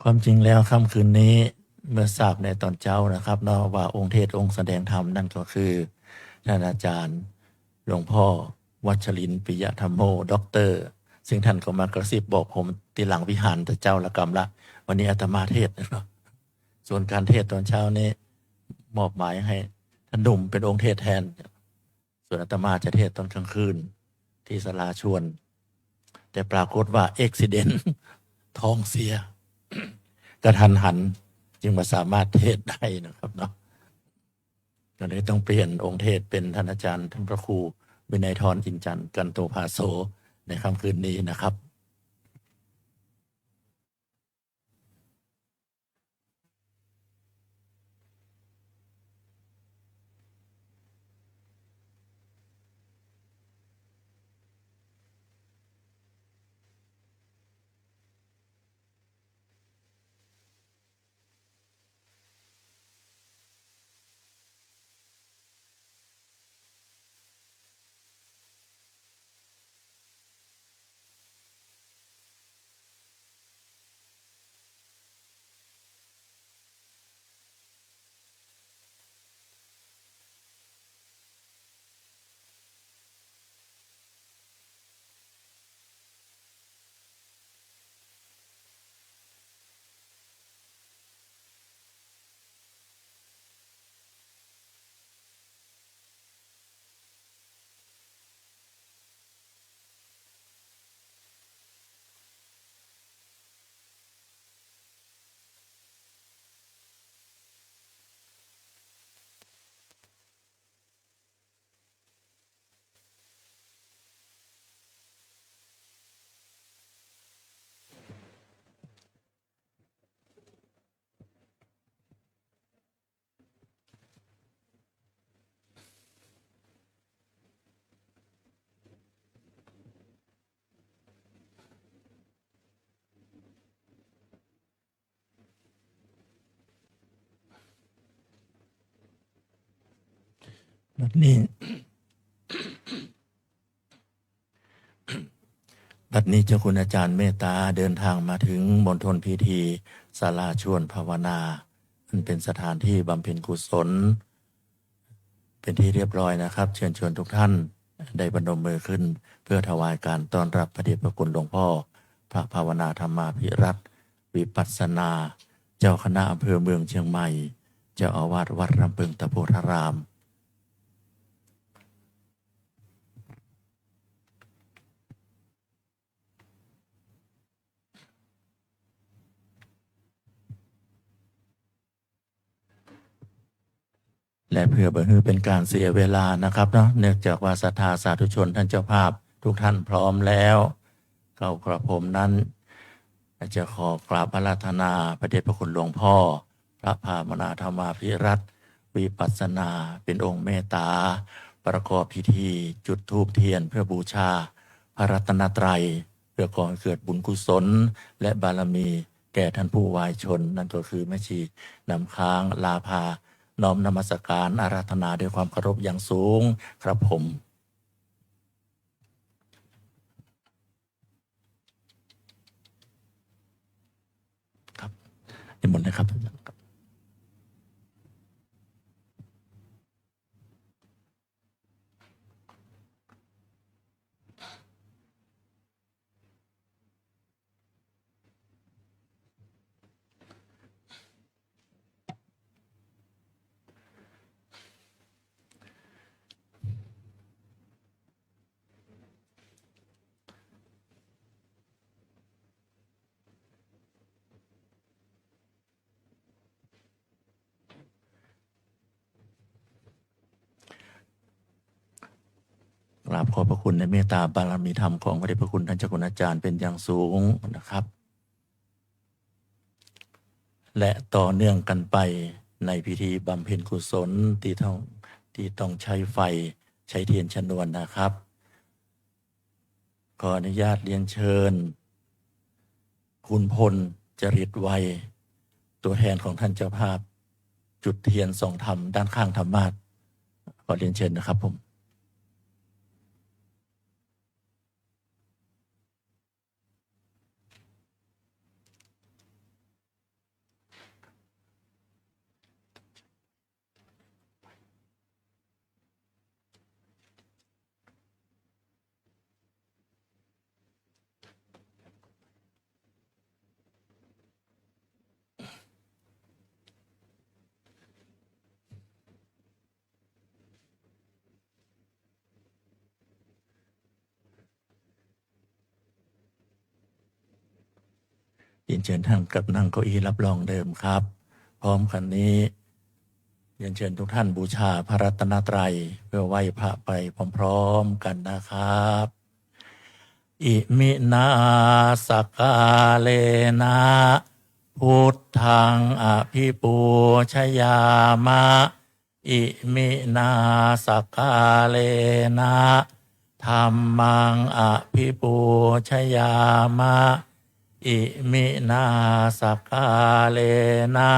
ความจริงแล้วค่ำคืนนี้เมื่อทราบในตอนเช้านะครับเนาะว่าองค์เทศองค์แสดงธรรมนั่นก็คือท่านอาจารย์หลวงพ่อวัชรินทร์ปิยธรรมโมด็อกเตอร์ซึ่งท่านก็มากระซิบบอกผมตีหลังวิหารแต่เจ้าละกรรมละวันนี้อาตมาเทศน์เนาะส่วนการเทศน์ตอนเช้านี้มอบหมายให้ท่านหนุ่มเป็นองค์เทศน์แทนส่วนอาตมาจะเทศน์ตอนกลางคืนที่ศาลาชวนแต่ปรากฏว่าอุบิเหตุ ท้องเสีย กระทันหันจึงมาสามารถเทศได้นะครับเนาะก็เลยต้องเปลี่ยนองค์เทศเป็นท่านอาจารย์ท่านพระครูวินัยธรอินจันทร์กันโตภาโสในค่ำคืนนี้นะครับ บัดนี้ บัดนี้เจ้าคุณอาจารย์เมตตาเดินทางมาถึงมณฑลพิธีศาลาชวนภาวนาอันเป็นสถานที่บำเพ็ญกุศลเป็นที่เรียบร้อยนะครับเชิญชวนทุกท่านได้ประนมมือขึ้นเพื่อถวายการต้อนรับพระเดชพระคุณหลวงพ่อพระภาวนาธรรมาภิรัตน์วิปัสสนาเจ้าคณะอำเภอเมืองเชียงใหม่เจ้าอาวาสวัดลำพึงตะโพธารามและเพื่อบ่ให้เป็นการเสียเวลานะครับเนาะเนื่องจากว่าศรัทธาสาธุชนท่านเจ้าภาพทุกท่านพร้อมแล้วเข้ากระผมนั้นจะขอกราบอาราธนาพระเดชพระคุณหลวงพ่อพระภาวนาธรรมาภิรัตน์วิปัสสนาเป็นองค์เมตตาประกอบพิธีจุดธูปเทียนเพื่อบูชาพระรัตนตรัยเพื่อก่อให้เกิดบุญกุศลและบารมีแก่ท่านผู้วายชนนั่นก็คือแม่ชีนำค้างลาภาน้อมนมัสการอาราธนาด้วยความเคารพอย่างสูงครับผมครับนิมนต์นะครับกราบขอบพระคุณในเมตตาบารมีธรรมของพระเดชพระคุณท่านเจ้าคุณอาจารย์เป็นอย่างสูงนะครับและต่อเนื่องกันไปในพิธีบำเพ็ญกุศลที่ต้องใช้ไฟใช้เทียนชนวนนะครับขออนุญาตเรียนเชิญคุณพลจริตไวยตัวแทนของท่านเจ้าภาพจุดเทียนส่องธรรมด้านข้างธรรมาสน์ขอเรียนเชิญนะครับผม เรียนเชิญท่านกับนั่งเก้าอี้รับรองเดิมครับพร้อมกันนี้เรียนเชิญทุกท่านบูชาพระรัตนตรัยเพื่อไหว้พระไปพร้อมๆกันนะครับอิมินาสกาเลนะพุทธังอภิปูชยามะอิมินาสกาเลนะธัมมังอภิปูชยามะอิมินาสกาเลนะ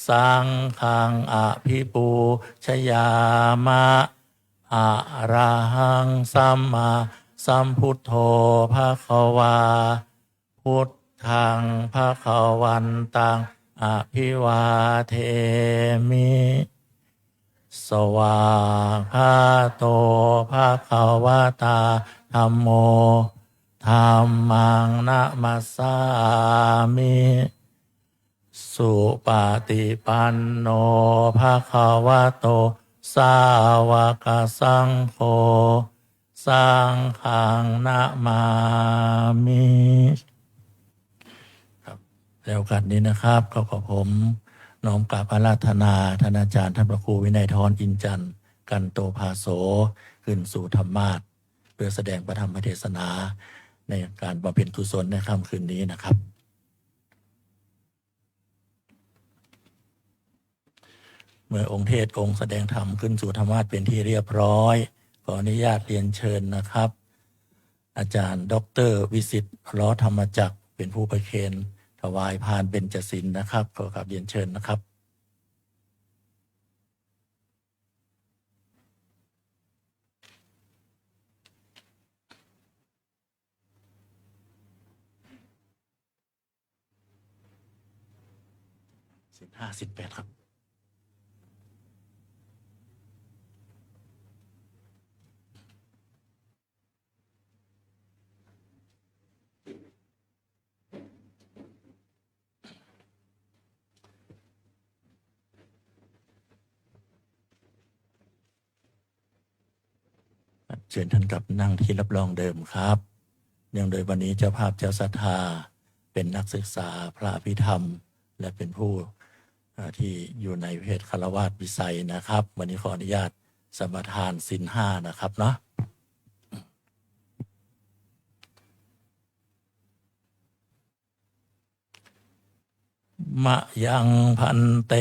สังฆังอภิปูชยามะอะระหังสัมมาสัมพุทโธภควาพุทธังภควันตังอภิวาเทมิสวากขาโตภควตาธัมโมธัมมังนะมัสสามิสุปฏิปันโนภควโตสาวกสังโฆสังฆังนะมามิครับแล้วกันนี้นะครับก็ขอผมน้อมกราบอาราธนาท่านอาจารย์ท่านพระครูวินัยทรอินจันทร์กันโตภาโสขึ้นสู่ธรรมาสน์เพื่อแสดงพระธรรมเทศนาในการบำเพ็ญกุศลในค่ำคืนนี้นะครับเมื่อองค์เทศองค์แสดงธรรมขึ้นสู่ธรรมาสน์เป็นที่เรียบร้อยขออนุญาตเรียนเชิญนะครับอาจารย์ดร.วิสิทธิ์ล้อธรรมจักรเป็นผู้ประเคนถวายพานเบญจศีลนะครับขอกราบเรียนเชิญนะครับ15-18ครับเชิญท่านกลับนั่งที่รับรองเดิมครับเนื่องโดยวันนี้เจ้าภาพเจ้าศรัทธาเป็นนักศึกษาพระอภิธรรมและเป็นผู้ที่อยู่ในเพศฆราวาสวิสัยนะครับวันนี้ขออนุญาตสมทานศีล 5นะครับเนาะมะยังพันเต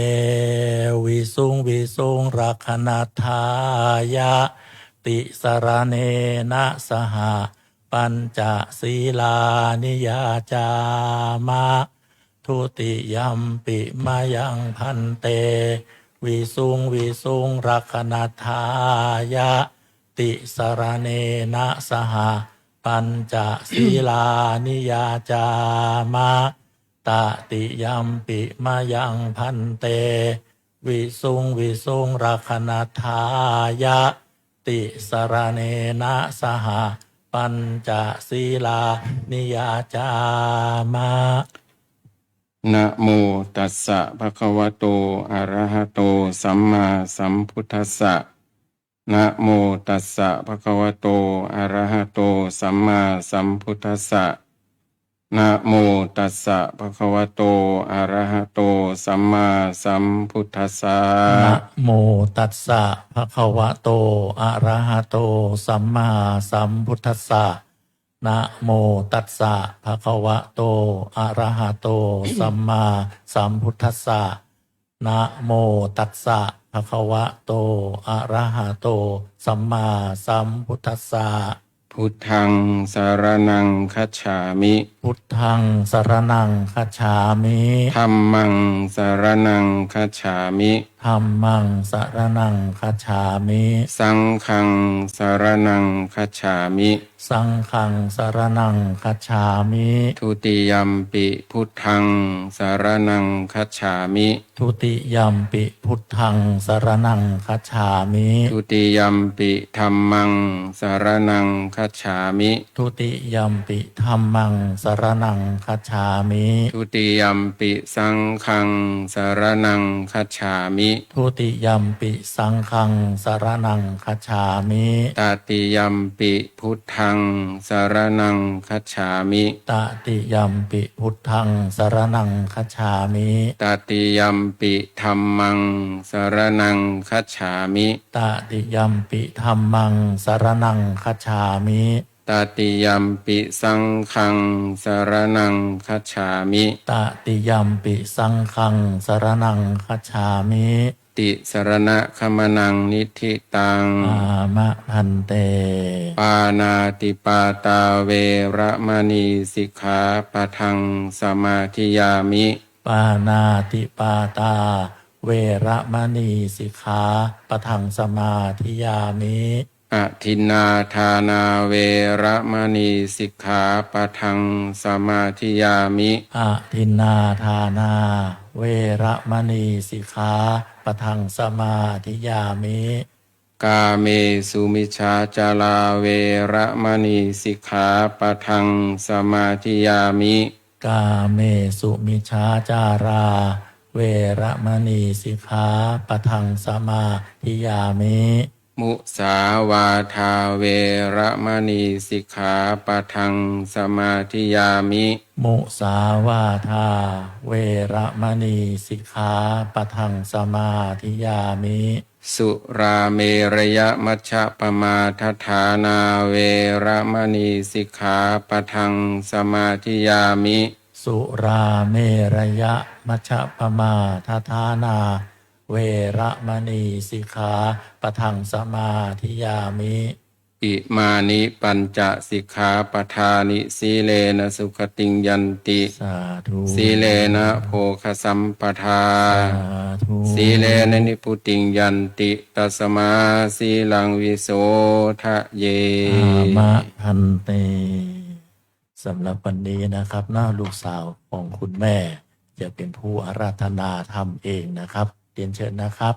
วิสุงรักขณทายะติสรเนนะสหปัญจศีลานิยาจามะทุติยัมปิมายังพันเตวิสุงรักขณทายะติสรเนนะสหปัญจศีลานิยาจามะตติยัมปิมายังพันเตวิสุงรักขณทายะติสรเนนะสหปัญจศีลานิยาจามะนะโมตัสสะภะคะวะโตอะระหะโตสัมมาสัมพุทธัสสะนะโมตัสสะภะคะวะโตอะระหะโตสัมมาสัมพุทธัสสะนะโมตัสสะภะคะวะโตอะระหะโตสัมมาสัมพุทธัสสะนะโมตัสสะภะคะวะโตอะระหะโตสัมมาสัมพุทธัสสะนะโมตัสสะภะคะวะโตอะระหะโตสัมมาสัมพุทธัสสะนะโมตัสสะภะคะวะโตอะระหะโตสัมมาสัมพุทธัสสะพุทธังสารนังคัจฉามิพุทธังสรณังคัจฉามิธัมมังสารนังคัจฉามิธัมมังสรณังคัจฉามิสังฆังสารนังคัจฉามิสังฆังสรณังคัจฉามิทุติยัมปิพุทธังสารนังคัจฉามิทุติยัมปิพุทธังสรณังคัจฉามิทุติยัมปิธัมมังสารนังคัจฉามิทุติยัมปิธัมมังสรณังคัจฉามิทุติยัมปิสังฆังสารนังคัจฉามิ ทุติยัมปิสังฆังสรณังคัจฉามิ ตติยัมปิพุทธังสรณังคัจฉามิ ตติยัมปิพุทธังสรณังคัจฉามิ ตติยัมปิธัมมังสรณังคัจฉามิ ตติยัมปิธัมมังสรณังคัจฉามิ ตติยัมปิสังฆังสรณังคัจฉามิ ตติยัมปิสังฆังสรณังคัจฉามิ ติสรณะคมนังนิธิตัง อามะพันเต ปานาติปาตาเวระมณีสิกขาปะทังสมาธิยามิ ปานาติปาตาเวระมณีสิกขาปะทังสมาธิยามิ อทินนาทานาเวระมณีสิกขาปะทังสมาธิยามิ อะทินนาทานาเวระมณีสิกขาปะทังสมาธิยามิ กาเมสุมิชฌาจาราเวระมณีสิกขาปะทังสมาธิยามิ กาเมสุมิชฌาจารา เวระมณีสิกขาปะทังสมาธิยามิ มุสาวาทาเวระมณีสิกขาปะทังสมาธิยามิ มุสาวาทาเวระมณีสิกขาปะทังสมาธิยามิ สุราเมรยมัชฌะปมาทฐานาเวระมณีสิกขาปะทังสมาธิยามิ สุราเมรยะมัชฌปมาทฐานา เวระมณีสิกขาปะทังสมาธิยามิ อิมานิปัญจสิกขาปทานิสีเลนะสุขติงยันติ สาธุ สีเลนะโภคสัมปทา สาธุ สีเลนะนิพุติงยันติตัสมาสีลังวิโสทะเย อามะพันเตสำหรับวันนี้นะครับน้าลูกสาวของคุณแม่ จะเป็นผู้อาราธนาธรรมเองนะครับเรียนเชิญนะครับ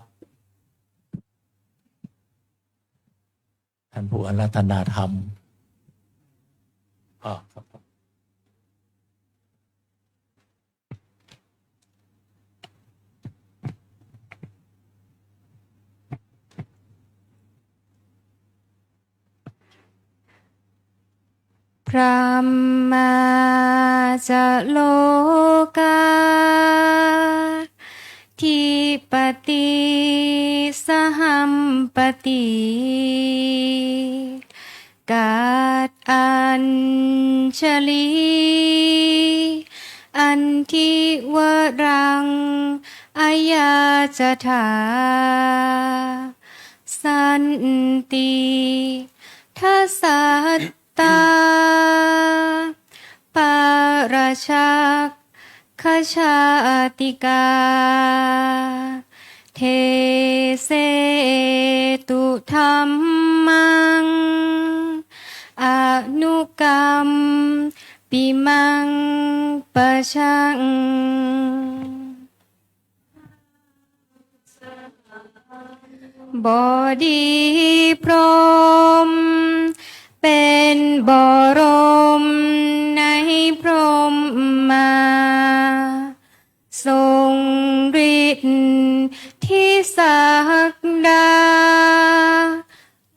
ท่านผู้อาราธนาธรรมครับ พระมาจะโลกาทิปติสหัมปติกาตอัญชลี อันทิวรังอายาจะถาสันติทัสสัตตาปาราชักขชาติกาเทเสตุธัมมังอนุกรรมปิมังปะชังบอดีพรหมเป็นบรมในพรหมมาทรงฤทธิ์ที่ศักดา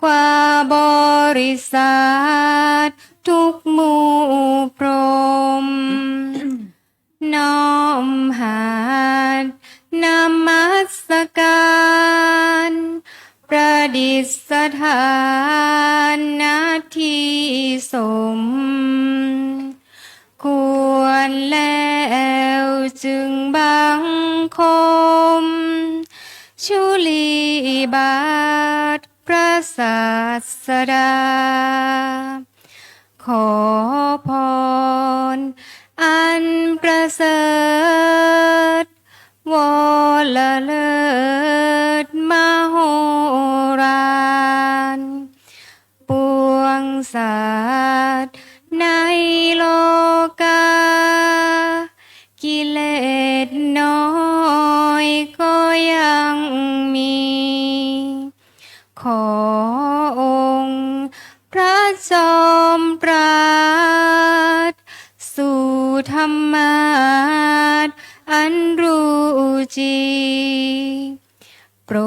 กว่าบริษัททุกหมู่พรหมน้อมหาดนมัสการประดิษฐานนาทีสมควรแล้วจึงบังคมชุลีบาทพระศาสดาขอพรอันประเสริฐวรเลิศมโหฬารปวงสัตว์ในโลกากิเลสน้อยก็ยังมีขอองค์พระจอมปราดสู่ธรรมาสอันรู้จริง โปร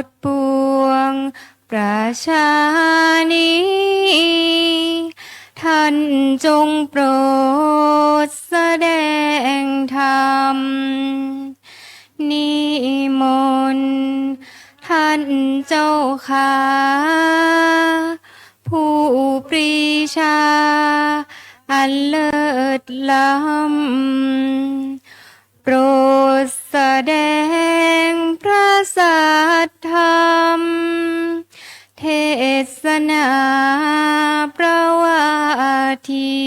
ดปวงประชานีท่านจงโปรดแสดงธรรมนิมนต์ท่านเจ้าค่ะผู้ปรีชาอันเลิศล้ำโปรดแสดงพระสัทธรรมเทศนาประวาที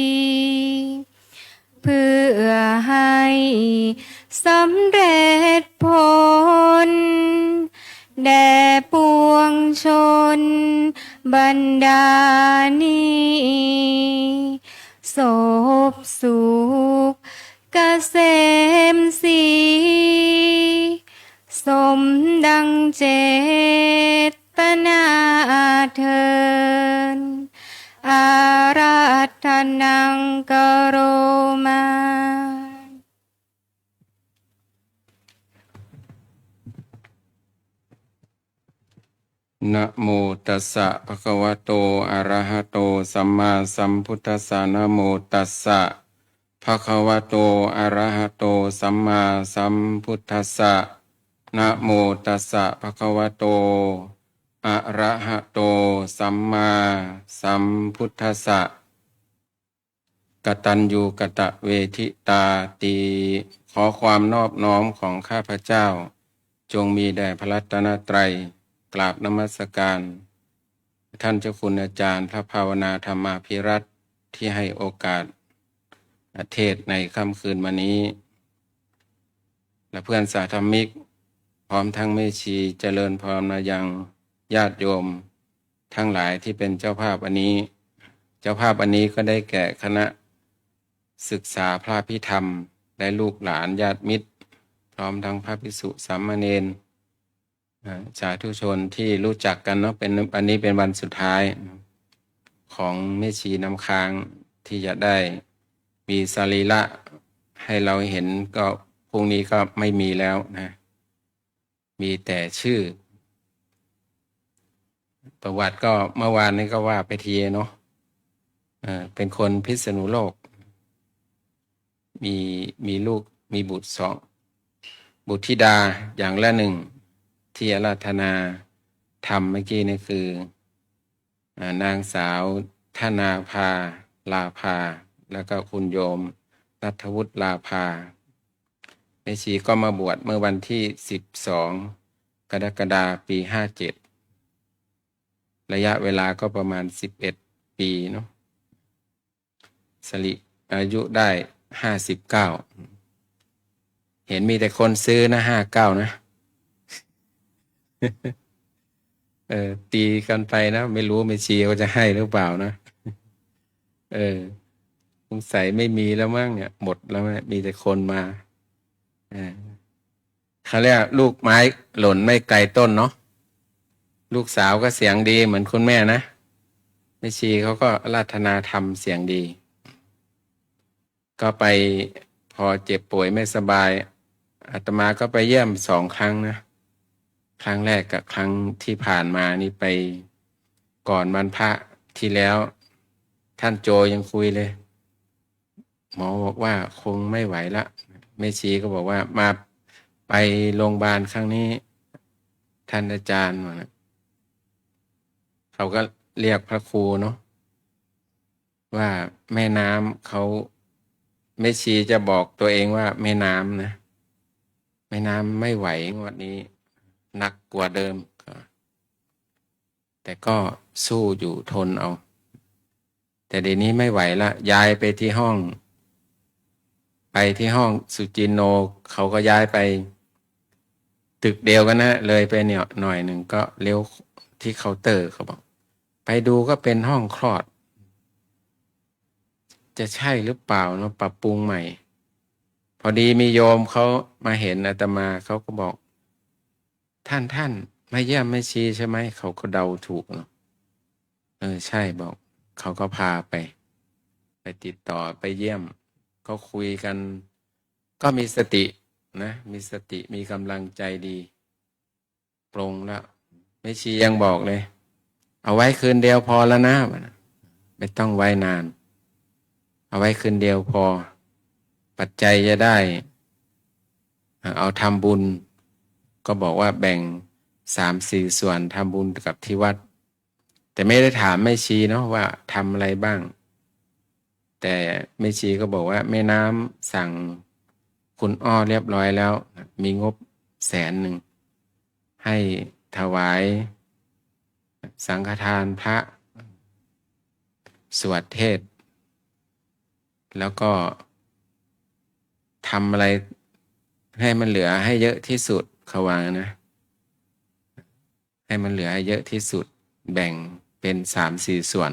เพื่อให้สำเร็จผลแด่ปวงชนบรรดานี้ศพสุขเกษมศรีสมดังเจตนาเทินอาราธนังกโรมา นะโมตัสสะภะคะวะโตอะระหะโตสัมมาสัมพุทธัสสะนะโมตัสสะภะคะวะโตอะระหะโตสัมมาสัมพุทธัสสะนะโมตัสสะภะคะวะโตอะระหะโตสัมมาสัมพุทธัสสะกตัญญูกตเวทิตาตีขอความนอบน้อมของข้าพเจ้าจงมีแด่พระรัตนตรัยกราบนมัสการท่านเจ้าคุณอาจารย์พระภาวนาธรรมาภิรัตน์ที่ให้โอกาสเทศในค่ำคืนวันนี้และเพื่อนสาธมิกพร้อมทั้งแม่ชีเจริญพรมายังญาติโยมทั้งหลายที่เป็นเจ้าภาพอันนี้เจ้าภาพอันนี้ก็ได้แก่คณะศึกษาพระพิธรรมและลูกหลานญาติมิตรพร้อมทั้งพระภิกษุสามเณรสาธุชนที่รู้จักกันเนาะเป็นอันนี้เป็นวันสุดท้ายของแม่ชีน้ำค้างที่จะได้มีสรีระให้เราเห็นก็พรุ่งนี้ก็ไม่มีแล้วนะมีแต่ชื่อประวัติก็เมื่อวานนี้ก็ว่าไปทีเนาะเป็นคนพิษณุโลกมีลูกมีบุตรบุตรธิดาอย่างละหนึ่งที่อาราธนาทำเมื่อกี้นี่คือนางสาวธนาภาลาภาแล้วก็คุณโยมนัทวุฒิลาภาแม่ชีก็มาบวชเมื่อวันที่12 กรกฎาคม ปี 57ระยะเวลาก็ประมาณ11 ปีเนาะสริอายุได้59เห็นมีแต่คนซื้อนะ59นะตีกันไปนะไม่รู้แม่ชีเขาจะให้หรือเปล่านะสงสัยไม่มีแล้วมั้งเนี่ยหมดแล้วมีแต่คนมาเขาเรียกลูกไม้หล่นไม่ไกลต้นเนาะลูกสาวก็เสียงดีเหมือนคุณแม่นะแม่ชีเขาก็อาราธนาธรรมเสียงดีก็ไปพอเจ็บป่วยไม่สบายอาตมาก็ไปเยี่ยม2 ครั้งนะครั้งแรกกับครั้งที่ผ่านมานี่ไปก่อนวันพระที่แล้วท่านโจยังคุยเลยหมอบอกว่าคงไม่ไหวละแม่ชีก็บอกว่ามาไปโรงพยาบาลครั้งนี้ท่านอาจารย์นะเขาก็เรียกพระครูเนาะว่าแม่น้ำเขาแม่ชีจะบอกตัวเองว่าแม่น้ำนะแม่น้ำไม่ไหวงวดนี้หนักกว่าเดิมแต่ก็สู้อยู่ทนเอาแต่เดี๋ยวนี้ไม่ไหวละย้ายไปที่ห้องสุจินโนเขาก็ย้ายไปตึกเดียวกันนะเลยไปเนี่ยหน่อยหนึ่งก็เลี้ยวที่เคาน์เตอร์เขาบอกไปดูก็เป็นห้องคลอดจะใช่หรือเปล่าเนาะปรับปรุงใหม่พอดีมีโยมเขามาเห็นอาตมาเขาก็บอกท่านมาเยี่ยมแม่ชีใช่ไหมเขาก็เดาถูกเนาะใช่บอกเขาก็พาไปติดต่อไปเยี่ยมก็คุยกันก็มีสตินะมีสติมีกำลังใจดี ลงแล้วแม่ชียังบอกเลยเอาไว้คืนเดียวพอแล้วนะไม่ต้องไว้นานเอาไว้คืนเดียวพอปัจจัยจะได้เอาทำบุญก็บอกว่าแบ่ง3-4 ส่วนทำบุญกับที่วัดแต่ไม่ได้ถามแม่ชีเนาะว่าทำอะไรบ้างแต่แม่ชีก็บอกว่าแม่น้ำสั่งคุณอ้อเรียบร้อยแล้วมีงบ100,000ให้ถวายสังฆทานพระสวดเทศน์แล้วก็ทำอะไรให้มันเหลือให้เยอะที่สุดเขาว่านะให้มันเหลือให้เยอะที่สุดแบ่งเป็น3-4 ส่วน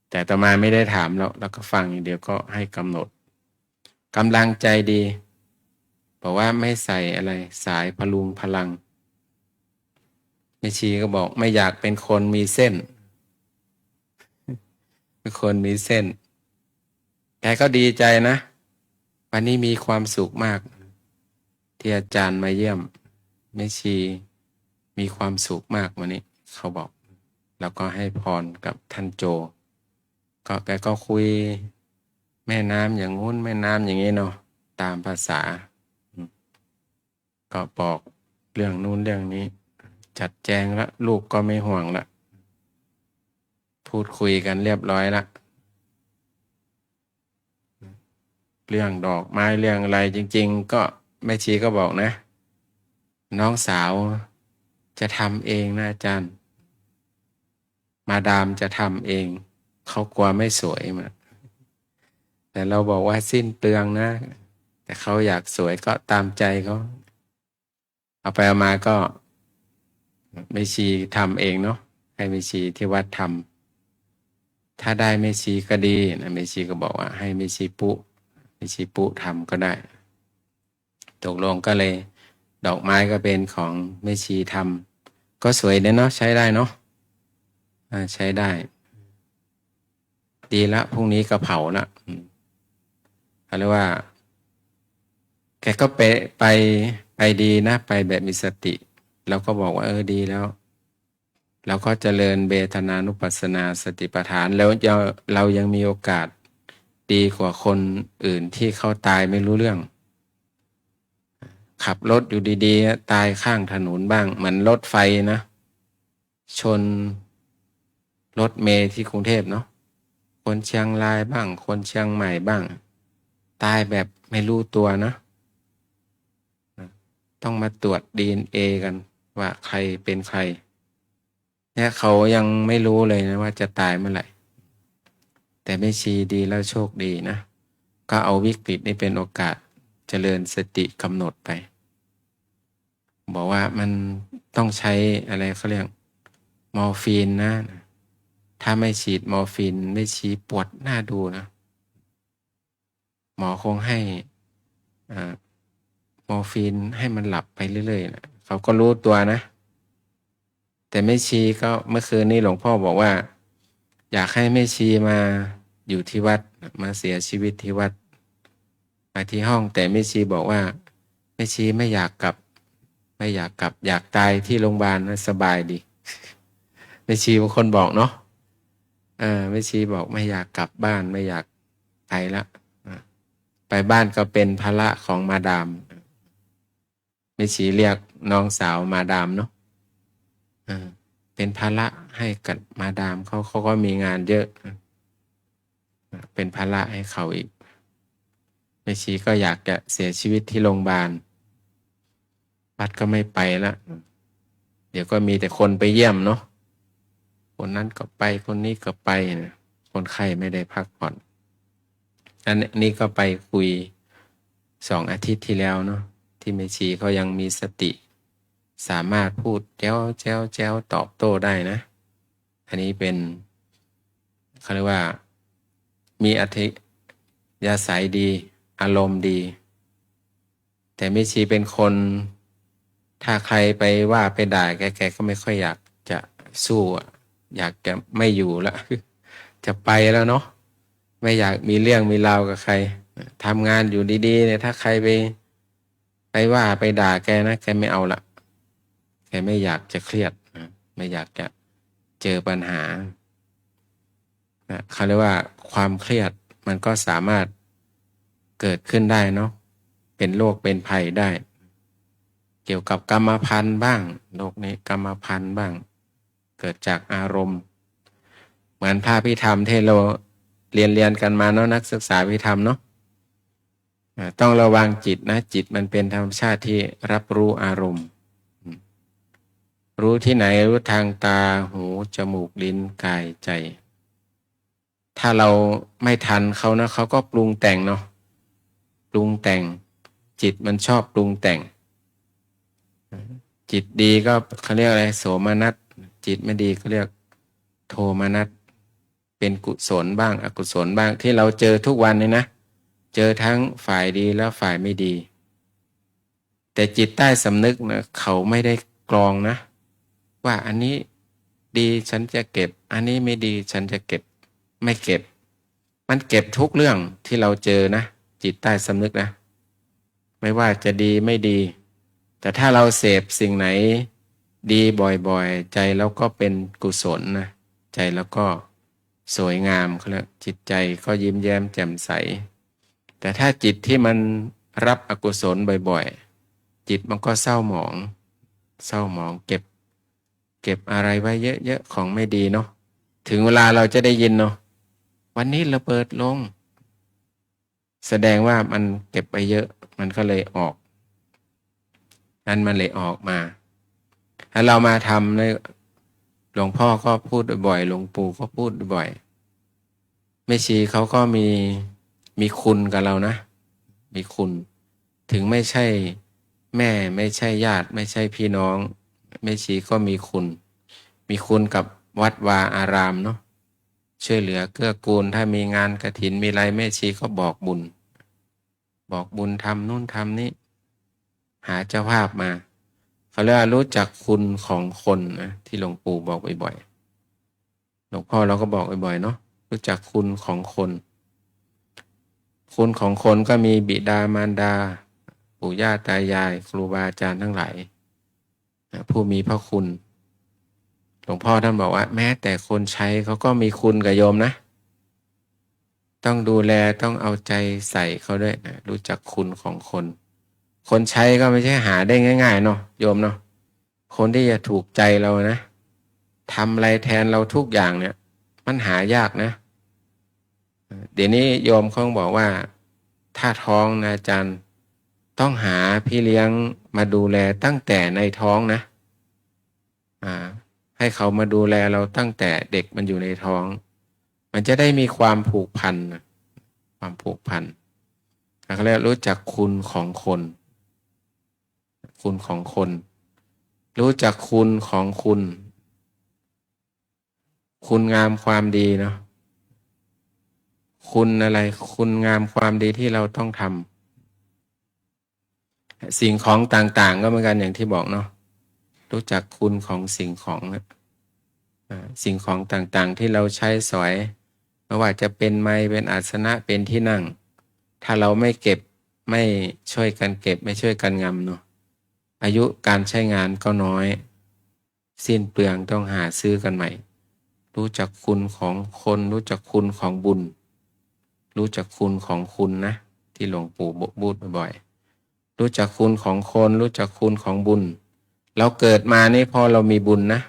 แต่ต่อมาไม่ได้ถามแล้วก็ฟังอย่างเดียวก็ให้กำหนดกำลังใจดีบอกว่าไม่ใส่อะไรสายพลุงพลังแม่ชีก็บอกไม่อยากเป็นคนมีเส้นเป็นคนมีเส้นแกก็ดีใจนะวันนี้มีความสุขมากที่อาจารย์มาเยี่ยมแม่ชีมีความสุขมากวันนี้เขาบอกแล้วก็ให้พรกับท่านโจก็แกก็คุยแม่น้ำอย่างงู้นแม่น้ำอย่างนี้เนาะตามภาษาก็บอกเรื่องนู้นเรื่องนี้จัดแจงละลูกก็ไม่ห่วงละพูดคุยกันเรียบร้อยละเรื่องดอกไม้เรื่องอะไรจริงๆก็แม่ชีก็บอกนะน้องสาวจะทำเองนะอาจารย์มาดามจะทำเองเขากลัวไม่สวยมาแต่เราบอกว่าสิ้นเปลืองนะแต่เขาอยากสวยก็ตามใจเขาเอาไปเอามาก็แม่ชีทำเองเนาะให้แม่ชีที่วัดทำถ้าได้แม่ชีก็ดีนะแม่ชีก็บอกว่าให้แม่ชีปุทำก็ได้ตกลงก็เลยดอกไม้ก็เป็นของแม่ชีทำก็สวยเนาะใช้ได้เนาะใช้ได้ดีละพรุ่งนี้ก็เผาละเขาเรียกว่าแกก็ไปดีนะไปแบบมีสติแล้วก็บอกว่าดีแล้วเราก็เจริญเวทนานุปัสสนาสติปัฏฐานแล้วเรายังมีโอกาสดีกว่าคนอื่นที่เขาตายไม่รู้เรื่องขับรถอยู่ดีๆตายข้างถนนบ้างเหมือนรถไฟนะชนรถเมล์ที่กรุงเทพเนาะคนเชียงรายบ้างคนเชียงใหม่บ้างตายแบบไม่รู้ตัวนะต้องมาตรวจ DNA กันว่าใครเป็นใครเนี่ยเขายังไม่รู้เลยนะว่าจะตายเมื่อไหร่แต่แม่ชีดีแล้วโชคดีนะก็เอาวิกฤตนี้เป็นโอกาสเจริญสติกำหนดไปบอกว่ามันต้องใช้อะไรเขาเรียกมอร์ฟีนนะถ้าไม่ฉีดมอร์ฟีนไม่ฉีดปวดหน้าดูนะหมอคงให้มอร์ฟีนให้มันหลับไปเรื่อยๆนะเขาก็รู้ตัวนะแต่แม่ชีก็เมื่อคืนนี้หลวงพ่อบอกว่าอยากให้แม่ชีมาอยู่ที่วัดมาเสียชีวิตที่วัดมาที่ห้องแต่แม่ชีบอกว่าแม่ชีไม่อยากกลับอยากตายที่โรงพยาบาลสบายดีแม่ชีบางคนบอกเนาะแม่ชีบอกไม่อยากกลับบ้านไม่อยากไปละไปบ้านก็เป็นภาระของมาดามแม่ชีเรียกน้องสาวมาดามเนาะเป็นภาระให้กับมาดามเขาก็มีงานเยอะเป็นภาระให้เขาอีกแม่ชีก็อยากจะเสียชีวิตที่โรงพยาบาลวัดก็ไม่ไปละเดี๋ยวก็มีแต่คนไปเยี่ยมเนาะคนนั้นก็ไปคนนี้ก็ไปนะคนไข้ไม่ได้พักผ่อนอันนี้ก็ไปคุย2 อาทิตย์ที่แล้วเนาะที่แม่ชีเขายังมีสติสามารถพูดแจ้วตอบโต้ได้นะอันนี้เป็นเขาเรียกว่ามีอัธยาศัยดีอารมณ์ดีแต่แม่ชีเป็นคนถ้าใครไปว่าไปด่าแกก็ไม่ค่อยอยากจะสู้อยากจะไม่อยู่ละจะไปแล้วเนาะไม่อยากมีเรื่องมีราวกับใครทำงานอยู่ดีๆเนี่ยถ้าใครไปว่าไปด่าแกนะแกไม่เอาละแก แกไม่อยากจะเครียดนะไม่อยากจะเจอปัญหานะเขาเรียกว่าความเครียดมันก็สามารถเกิดขึ้นได้เนาะเป็นโรคเป็นภัยได้เกี่ยวกับกรรมพันธุ์บ้างโรคนี้กรรมพันธุ์บ้างเกิดจากอารมณ์เหมือนพระพิธรรมที่เราเรียนกันมาเนาะนักศึกษาพิธรรมเนาะต้องระวังจิตนะจิตมันเป็นธรรมชาติที่รับรู้อารมณ์รู้ที่ไหนรู้ทางตาหูจมูกลิ้นกายใจถ้าเราไม่ทันเขานะเขาก็ปรุงแต่งเนาะปรุงแต่งจิตมันชอบปรุงแต่งจิตดีก็เขาเรียกอะไรโสมนัสจิตไม่ดีเขาเรียกโทมนัสเป็นกุศลบ้างอกุศลบ้างที่เราเจอทุกวันนี่นะเจอทั้งฝ่ายดีและฝ่ายไม่ดีแต่จิตใต้สำนึกนะเขาไม่ได้กรองนะว่าอันนี้ดีฉันจะเก็บอันนี้ไม่ดีฉันจะเก็บไม่เก็บมันเก็บทุกเรื่องที่เราเจอนะจิตใต้สำนึกนะไม่ว่าจะดีไม่ดีแต่ถ้าเราเสพสิ่งไหนดีบ่อยๆใจเราก็เป็นกุศลนะใจแล้วก็สวยงามเขาเรียกจิตใจก็ยิ้มแย้มแจ่มใสแต่ถ้าจิตที่มันรับอกุศลบ่อยๆจิตมันก็เศร้าหมองเก็บอะไรไว้เยอะๆของไม่ดีเนาะถึงเวลาเราจะได้ยินเนาะวันนี้ระเบิดลงแสดงว่ามันเก็บไปเยอะมันก็เลยออกนั้นมันเลยออกมาถ้าเรามาทำในหลวงพ่อก็พูดบ่อยหลวงปู่ก็พูดบ่อยแม่ชีเขาก็มีคุณกับเรานะมีคุณถึงไม่ใช่แม่ไม่ใช่ญาติไม่ใช่พี่น้องแม่ชีก็มีคุณกับวัดวาอารามเนาะช่วยเหลือเกื้อกูลถ้ามีงานกฐินมีอะไรแม่ชีก็บอกบุญทำนู่นทำนี้หาเจ้าภาพมาเขาเรียกว่ารู้จักคุณของคนนะที่หลวงปู่บอกบ่อยๆหลวงพ่อเราก็บอกบ่อยๆเนาะรู้จักคุณของคนคุณของคนก็มีบิดามารดาปู่ย่าตายายครูบาอาจารย์ทั้งหลายผู้มีพระคุณหลวงพ่อท่านบอกว่าแม้แต่คนใช้เขาก็มีคุณกับโยมนะต้องดูแลต้องเอาใจใส่เขาด้วยนะรู้จักคุณของคนใช้ก็ไม่ใช่หาได้ง่ายๆเนาะโยมเนาะคนที่จะถูกใจเรานะทำอะไรแทนเราทุกอย่างเนี่ยมันหายากนะเดี๋ยวนี้โยมเขาบอกว่าถ้าท้องนะอาจารย์ต้องหาพี่เลี้ยงมาดูแลตั้งแต่ในท้องนะให้เขามาดูแลเราตั้งแต่เด็กมันอยู่ในท้องมันจะได้มีความผูกพันเขาเรียกรู้จักคุณของคนรู้จักคุณของคุณงามความดีเนาะคุณอะไรคุณงามความดีที่เราต้องทำสิ่งของต่างๆก็เหมือนกันอย่างที่บอกเนาะรู้จักคุณของสิ่งของสิ่งของต่างๆที่เราใช้สอยไม่ว่าจะเป็นไม้เป็นอาสนะเป็นที่นั่งถ้าเราไม่เก็บไม่ช่วยกันเก็บไม่ช่วยกันงำเนาะอายุการใช้งานก็น้อยสิ้นเปลืองต้องหาซื้อกันใหม่รู้จักคุณของคนรู้จักคุณของบุญรู้จักคุณของคุณนะที่หลวงปู่พูดบ่อยๆรู้จักคุณของคนรู้จักคุณของบุญเราเกิดมานี่พอเรามีบุญนะ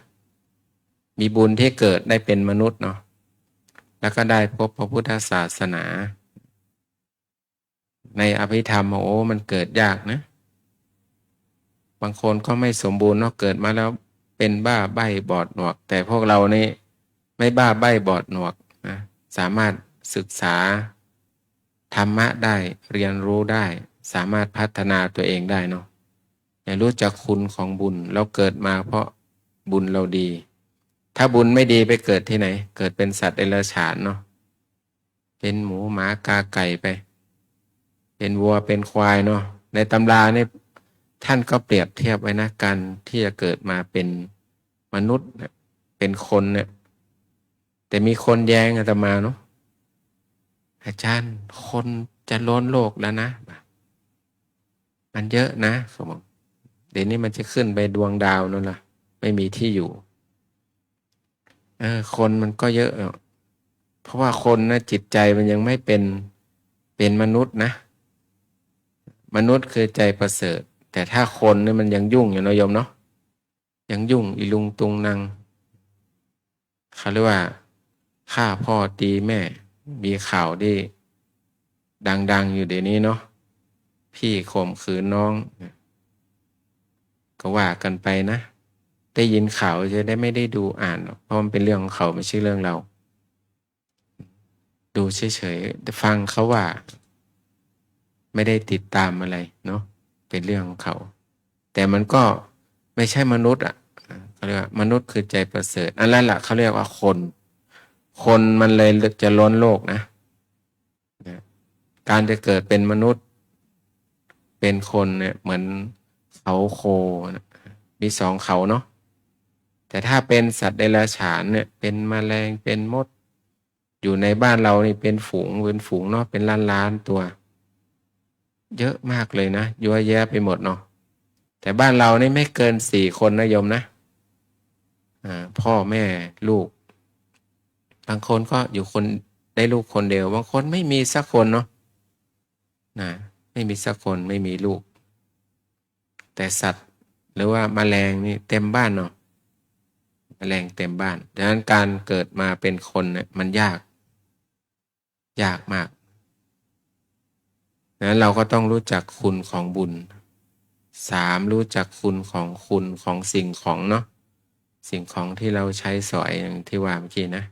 มีบุญที่เกิดได้เป็นมนุษย์เนาะแล้วก็ได้พบพระพุทธศาสนาในอภิธรรมโอ้มันเกิดยากนะบางคนก็ไม่สมบูรณ์เนาะเกิดมาแล้วเป็นบ้าใบ้บอดหนวกแต่พวกเรานี่ไม่บ้าใบ้บอดหนวกนะสามารถศึกษาธรรมะได้เรียนรู้ได้สามารถพัฒนาตัวเองได้เนาะอย่ารู้จักคุณของบุญเราเกิดมาเพราะบุญเราดีถ้าบุญไม่ดีไปเกิดที่ไหนเกิดเป็นสัตว์เดรัจฉานเนาะเป็นหมูหมากาไก่ไปเป็นวัวเป็นควายเนาะในตำราเนี่ยท่านก็เปรียบเทียบไว้นะการที่จะเกิดมาเป็นมนุษย์เป็นคนเนี่ยแต่มีคนแย้งอาตมาเนาะอาจารย์คนจะล้นโลกแล้วนะมันเยอะนะเขาบอก เดี๋ยวนี้มันจะขึ้นไปดวงดาวนั่นล่ะไม่มีที่อยู่คนมันก็เยอะเพราะว่าคนนะจิตใจมันยังไม่เป็นมนุษย์นะมนุษย์คือใจประเสริฐแต่ถ้าคนนี่มันยังยุ่งอยู่นะโยมเนาะยังยุ่งอีลุงตุงนังเขาเรียกว่าฆ่าพ่อตีแม่มีข่าวที่ดังๆอยู่เดี๋ยวนี้เนาะพี่ข่มขืนน้องก็ว่ากันไปนะได้ยินข่าวจะได้ไม่ได้ดูอ่านหรอกเพราะมันเป็นเรื่องของเขาไม่ใช่เรื่องเราดูเฉยๆฟังเขาว่าไม่ได้ติดตามอะไรเนาะเป็นเรื่องของเขาแต่มันก็ไม่ใช่มนุษย์เขาเรียกว่ามนุษย์คือใจประเสริฐอันนั้นแหละเขาเรียกว่าคนมันเลยจะล้นโลกนะการจะเกิดเป็นมนุษย์เป็นคนเนี่ยเหมือนเขาโคนะมีสองเขาเนาะแต่ถ้าเป็นสัตว์เดรัจฉานเนี่ยเป็นแมลงเป็นมดอยู่ในบ้านเรานี่เป็นฝูงเนาะเป็นล้านตัวเยอะมากเลยนะเยอะแยะไปหมดเนาะแต่บ้านเรานี่ไม่เกิน4 คนนะโยมนะพ่อแม่ลูกบางคนก็อยู่คนได้ลูกคนเดียวบางคนไม่มีสักคนเนาะไม่มีสักคนไม่มีลูกแต่สัตว์หรือว่าแมลงนี่เต็มบ้านเนาะแมลงเต็มบ้านดังนั้นการเกิดมาเป็นคนเนี่ยมันยากมากดังนั้นเราก็ต้องรู้จักคุณของบุญ3รู้จักคุณของสิ่งของเนาะสิ่งของที่เราใช้สอยอย่างที่ว่าเมื่อกี้นะ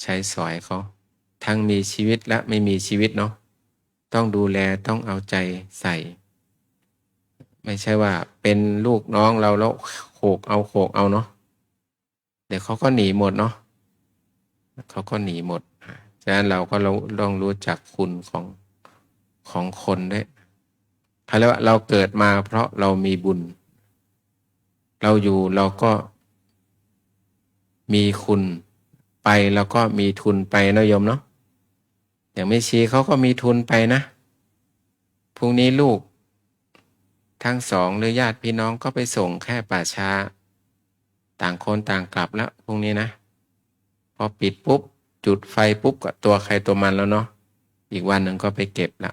ใช้สอยเขาทั้งมีชีวิตและไม่มีชีวิตเนาะต้องดูแลต้องเอาใจใส่ไม่ใช่ว่าเป็นลูกน้องเราแล้วโขกเอาเนาะเดี๋ยวเขาก็หนีหมดเนาะเขาก็หนีหมดฉะนั้นเราก็ต้องรู้จักคุณของคนด้วยเขาเรียกว่าเราเกิดมาเพราะเรามีบุญเราอยู่เราก็มีคุณไปแล้วก็มีทุนไปนะโยมเนาะอย่างแม่ชีเขาก็มีทุนไปนะพรุ่งนี้ลูกทั้ง2หรือญาติพี่น้องก็ไปส่งแค่ป่าช้าต่างคนต่างกลับแล้วพรุ่งนี้นะพอปิดปุ๊บจุดไฟปุ๊บก็ตัวใครตัวมันแล้วเนาะอีกวันหนึ่งก็ไปเก็บละ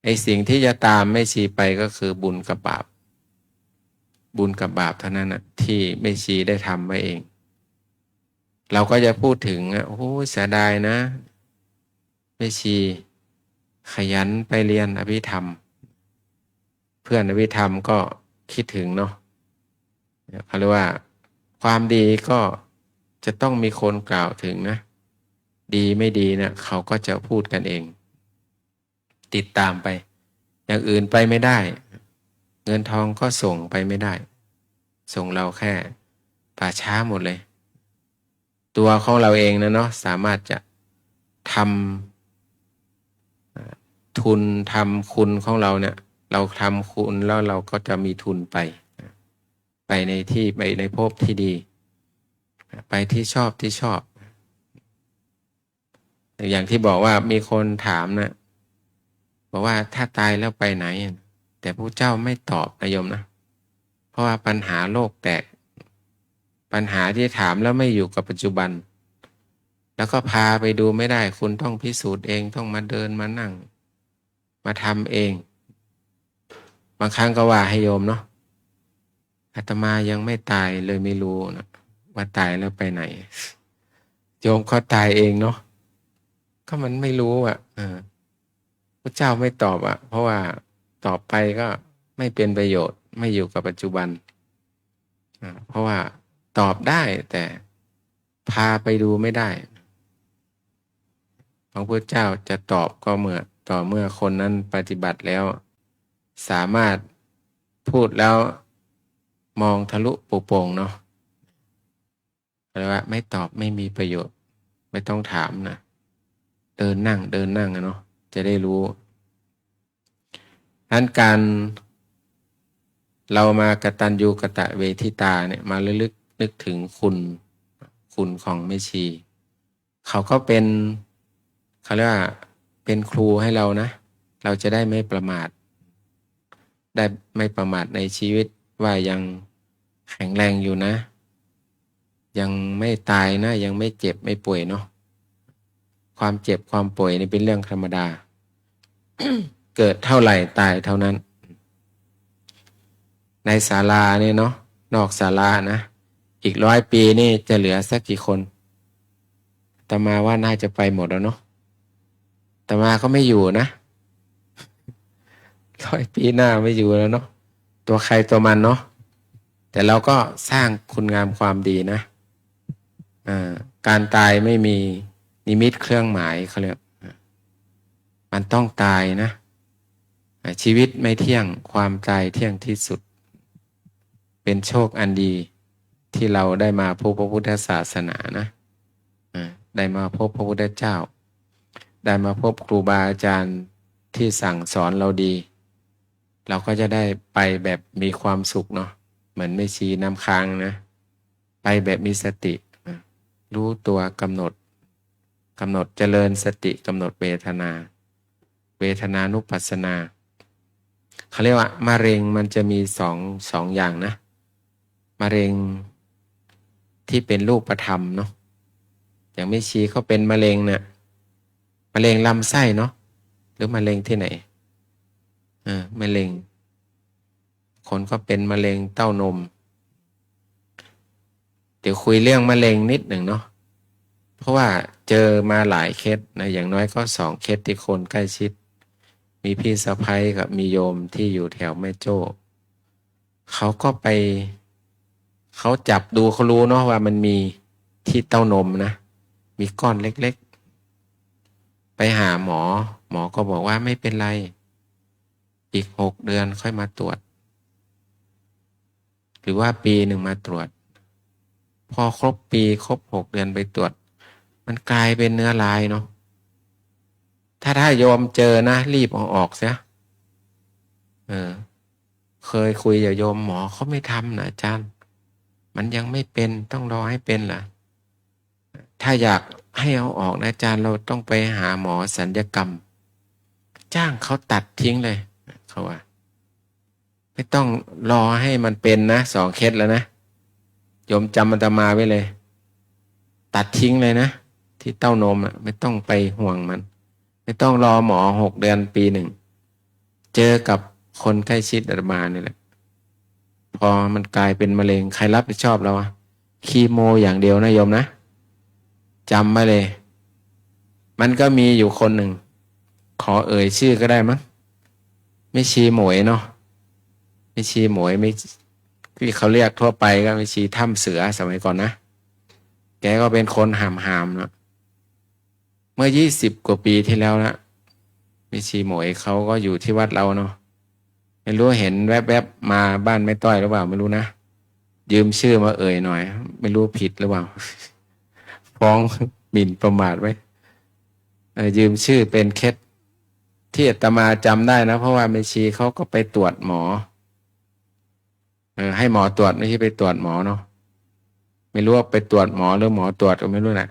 ไอ้สิ่งที่จะตามแม่ชีไปก็คือบุญกับบาปเท่านั้นนะที่แม่ชีได้ทำไว้เองเราก็จะพูดถึงโอ้โหเสียดายนะแม่ชีขยันไปเรียนอภิธรรมเพื่อนอภิธรรมก็คิดถึงเนาะเขาเรียกว่าความดีก็จะต้องมีคนกล่าวถึงนะดีไม่ดีนะเขาก็จะพูดกันเองติดตามไปอย่างอื่นไปไม่ได้เงินทองก็ส่งไปไม่ได้ส่งเราแค่ป่าช้าหมดเลยตัวของเราเองนะเนาะสามารถจะทำทุนทำคุณของเราเนี่ยเราทำคุณแล้วเราก็จะมีทุนไปในที่ไปในภพที่ดีไปที่ชอบอย่างที่บอกว่ามีคนถามนะบอกว่าถ้าตายแล้วไปไหนแต่พระเจ้าไม่ตอบนะโยมนะเพราะว่าปัญหาโลกแตกปัญหาที่ถามแล้วไม่อยู่กับปัจจุบันแล้วก็พาไปดูไม่ได้คุณต้องพิสูจน์เองต้องมาเดินมานั่งมาทำเองบางครั้งก็ว่าให้โยมเนาะอาตมายังไม่ตายเลยไม่รู้นะว่าตายแล้วไปไหนโยมเขาตายเองเนาะก็มันไม่รู้พระเจ้าไม่ตอบเพราะว่าตอบไปก็ไม่เป็นประโยชน์ไม่อยู่กับปัจจุบันเพราะว่าตอบได้แต่พาไปดูไม่ได้พระพุทธเจ้าจะตอบก็ต่อเมื่อคนนั้นปฏิบัติแล้วสามารถพูดแล้วมองทะลุปุโปร่งเนาะแปลว่าไม่ตอบไม่มีประโยชน์ไม่ต้องถามนะเดินนั่งเนาะจะได้รู้ดังนั้นการเรามากตัญญูกตเวทิตาเนี่ยมาระลึกนึกถึงคุณของแม่ชีเขาก็เป็นเขาเรียกว่าเป็นครูให้เรานะเราจะได้ไม่ประมาท ได้ไม่ประมาทในชีวิตว่ายังแข็งแรงอยู่นะ ยังไม่ตายนะยังไม่เจ็บไม่ป่วยเนาะความเจ็บความป่วยนี่เป็นเรื่องธรรมดา เกิดเท่าไหร่ตายเท่านั้น ในศาลาเนี่ยเนาะนอกศาลานะอีก100 ปีนี่จะเหลือสักกี่คนอาตมาว่าน่าจะไปหมดแล้วเนาะอาตมาก็ไม่อยู่นะ100 ปีหน้าไม่อยู่แล้วเนาะตัวใครตัวมันเนาะแต่เราก็สร้างคุณงามความดีนะการตายไม่มีนิมิตเครื่องหมายเขาเรียกมันต้องตายนะชีวิตไม่เที่ยงความตายเที่ยงที่สุดเป็นโชคอันดีที่เราได้มาพบพระพุทธศาสนานะได้มาพบพระพุทธเจ้าได้มาพบครูบาอาจารย์ที่สั่งสอนเราดีเราก็จะได้ไปแบบมีความสุขเนาะเหมือนไม่ชีน้ำค้างนะไปแบบมีสติรู้ตัวกำหนดเจริญสติกำหนดเวทนานุปัสสนาเขาเรียกว่ามะเร็งมันจะมีสองอย่างนะมะเร็งที่เป็นรูปธรรมเนาะอย่างไม่ชีเขาเป็นมะเร็งเนี่ยมะเร็งลำไส้เนาะหรือมะเร็งที่ไหนมะเร็งคนก็เป็นมะเร็งเต้านมเดี๋ยวคุยเรื่องมะเร็งนิดหนึ่งเนาะเพราะว่าเจอมาหลายเคสนะอย่างน้อยก็2 เคสที่คนใกล้ชิดมีพี่สะใภ้กับมีโยมที่อยู่แถวแม่โจ้เขาก็ไปเขาจับดูเขารู้เนาะว่ามันมีที่เต้านมนะมีก้อนเล็กๆไปหาหมอก็บอกว่าไม่เป็นไรอีก6 เดือนค่อยมาตรวจหรือว่าปีหนึ่งมาตรวจพอครบปีครบ6 เดือนไปตรวจมันกลายเป็นเนื้อลายเนาะถ้าโยมเจอนะรีบเอาออกเสียเคยคุยกับโยมหมอเขาไม่ทำนะอาจารย์มันยังไม่เป็นต้องรอให้เป็นล่ะถ้าอยากให้เอาออกนะอาจารย์เราต้องไปหาหมอศัลยกรรมจ้างเขาตัดทิ้งเลยเขาว่าไม่ต้องรอให้มันเป็นนะ2 เคสแล้วนะโยมจำอาตมาไว้เลยตัดทิ้งเลยนะที่เต้านมไม่ต้องไปห่วงมันไม่ต้องรอหมอ6 เดือนปีหนึ่งเจอกับคนใกล้ชิดอาตมานี่แหละพอมันกลายเป็นมะเร็งใครรับผิดชอบเราคีโมอย่างเดียวนะโยมนะจำไว้เลยมันก็มีอยู่คนหนึ่งขอเอ่ยชื่อก็ได้มั้งไม่ชีหมวยเนาะไม่ชีหมวยไม่ที่เขาเรียกทั่วไปก็ไม่ชีถ้ำเสือสมัยก่อนนะแกก็เป็นคนหามเนาะเมื่อ20 กว่าปีที่แล้วนะไม่ชีหมวยเขาก็อยู่ที่วัดเราเนาะไม่รู้เห็นแวบๆมาบ้านไม่ต้อยหรือเปล่าไม่รู้นะยืมชื่อมาเอ่ยหน่อยไม่รู้ผิดหรือเปล่า ฟ้องหมิ่นประมาทไว้ยืมชื่อเป็นเคสที่อาตมาจำได้นะเพราะว่าแม่ชีเขาก็ไปตรวจหมอให้หมอตรวจไม่ใช่ไปตรวจหมอเนาะไม่รู้ว่าไปตรวจหมอหรือหมอตรวจก็ไม่รู้นะ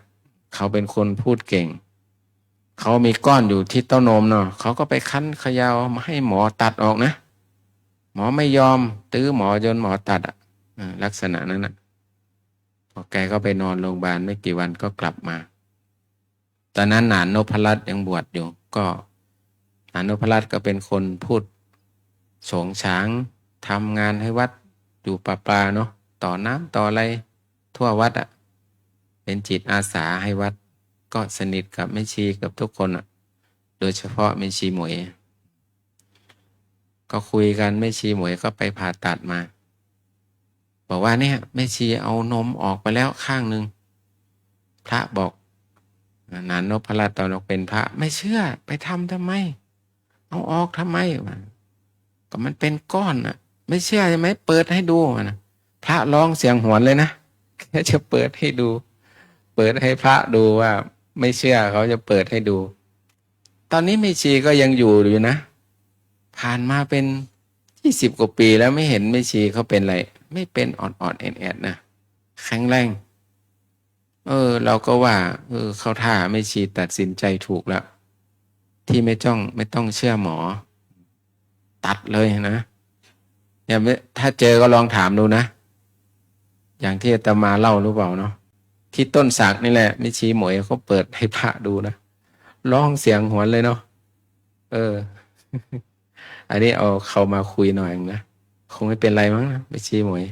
เขาเป็นคนพูดเก่งเขามีก้อนอยู่ที่เต้านมเนาะเขาก็ไปคั้นเขย่ามาให้หมอตัดออกนะหมอไม่ยอมตื้อหมอจนหมอตัดลักษณะนั้นพอแกก็ไปนอนโรงพยาบาลไม่กี่วันก็กลับมาตอนนั้นหนานนพรัตน์ยังบวชอยู่ก็หนานนพรัตน์ก็เป็นคนพูดโฉงฉางทำงานให้วัดอยู่ป่าเนาะต่อน้ำต่ออะไรทั่ววัดเป็นจิตอาสาให้วัดก็สนิทกับแม่ชีกับทุกคนโดยเฉพาะแม่ชีหมวยก็คุยกันแม่ชีหมวยก็ไปผ่าตัดมาบอกว่าเนี่ยแม่ชีเอานมออกไปแล้วข้างหนึ่งพระบอกนานนพรัตน์ตอนเราเป็นพระไม่เชื่อไปทำไมเอาออกทำไมก็มันเป็นก้อนไม่เชื่อใช่ไหมเปิดให้ดูพระร้องเสียงหวนเลยนะแค่จะเปิดให้ดูเปิดให้พระดูว่าไม่เชื่อเขาจะเปิดให้ดูตอนนี้แม่ชีก็ยังอยู่นะผ่านมาเป็น20 กว่าปีแล้วไม่เห็นแม่ชีเขาเป็นอะไรไม่เป็นอ่อนๆแอดๆนะแข็งแรงเราก็ว่าเข้าท่าแม่ชีตัดสินใจถูกแล้วที่ไม่ต้องเชื่อหมอตัดเลยนะ อย่าถ้าเจอก็ลองถามดูนะอย่างที่อาตมาเล่ารู้เปล่าเนาะที่ต้นสักนี่แหละมิชีหมวยเขาเปิดให้พระดูนะร้องเสียงหวนเลยเนาะอันนี้เอาเขามาคุยหน่อยนะคงไม่เป็นไรมั้งนะมิชีหมวย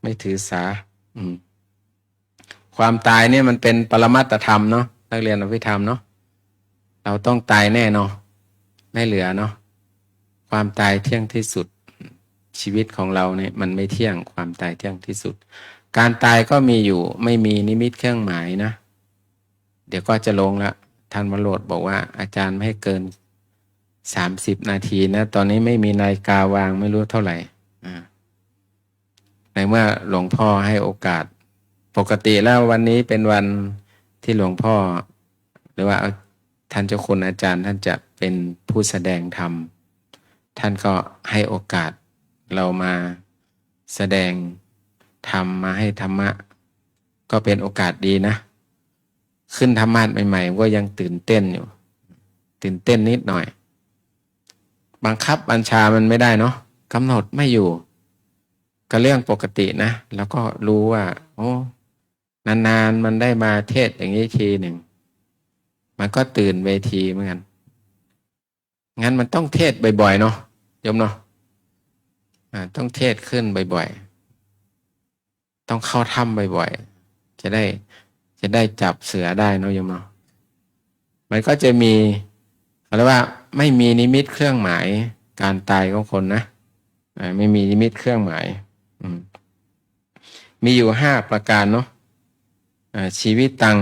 ไม่ถือสาความตายเนี่ยมันเป็นปรมัตถธรรมเนาะนักเรียนอภิธรรมเนาะเราต้องตายแน่เนาะไม่เหลือเนาะความตายเที่ยงที่สุดชีวิตของเราเนี่ยมันไม่เที่ยงความตายเที่ยงที่สุดการตายก็มีอยู่ไม่มีนิมิตเครื่องหมายนะเดี๋ยวก็จะลงละท่านวโรจน์บอกว่าอาจารย์ไม่ให้เกิน30 นาทีนะตอนนี้ไม่มีนาฬิกาวางไม่รู้เท่าไหร่ในเมื่อหลวงพ่อให้โอกาสปกติแล้ววันนี้เป็นวันที่หลวงพ่อหรือว่าท่านเจ้าคุณอาจารย์ท่านจะเป็นผู้แสดงธรรมท่านก็ให้โอกาสเรามาแสดงธรรมมาให้ธรรมะก็เป็นโอกาสดีนะขึ้นธรรมะใหม่ๆก็ยังตื่นเต้นอยู่ตื่นเต้นนิดหน่อยบังคับบัญชามันไม่ได้เนาะกำหนดไม่อยู่ก็เรื่องปกตินะแล้วก็รู้ว่าโอ้นานๆมันได้มาเทศอย่างนี้ทีหนึ่งมันก็ตื่นเวทีเหมือนกันงั้นมันต้องเทศบ่อยๆเนาะโยมเนาะต้องเทศขึ้นบ่อยๆต้องเข้าถ้ำบ่อยๆจะได้จับเสือได้เนาะโยมเนาะมันก็จะมีเขาเรียกว่าไม่มีนิมิตเครื่องหมายการตายของคนนะไม่มีนิมิตเครื่องหมายมีอยู่5 ประการเนาะชีวิตตัง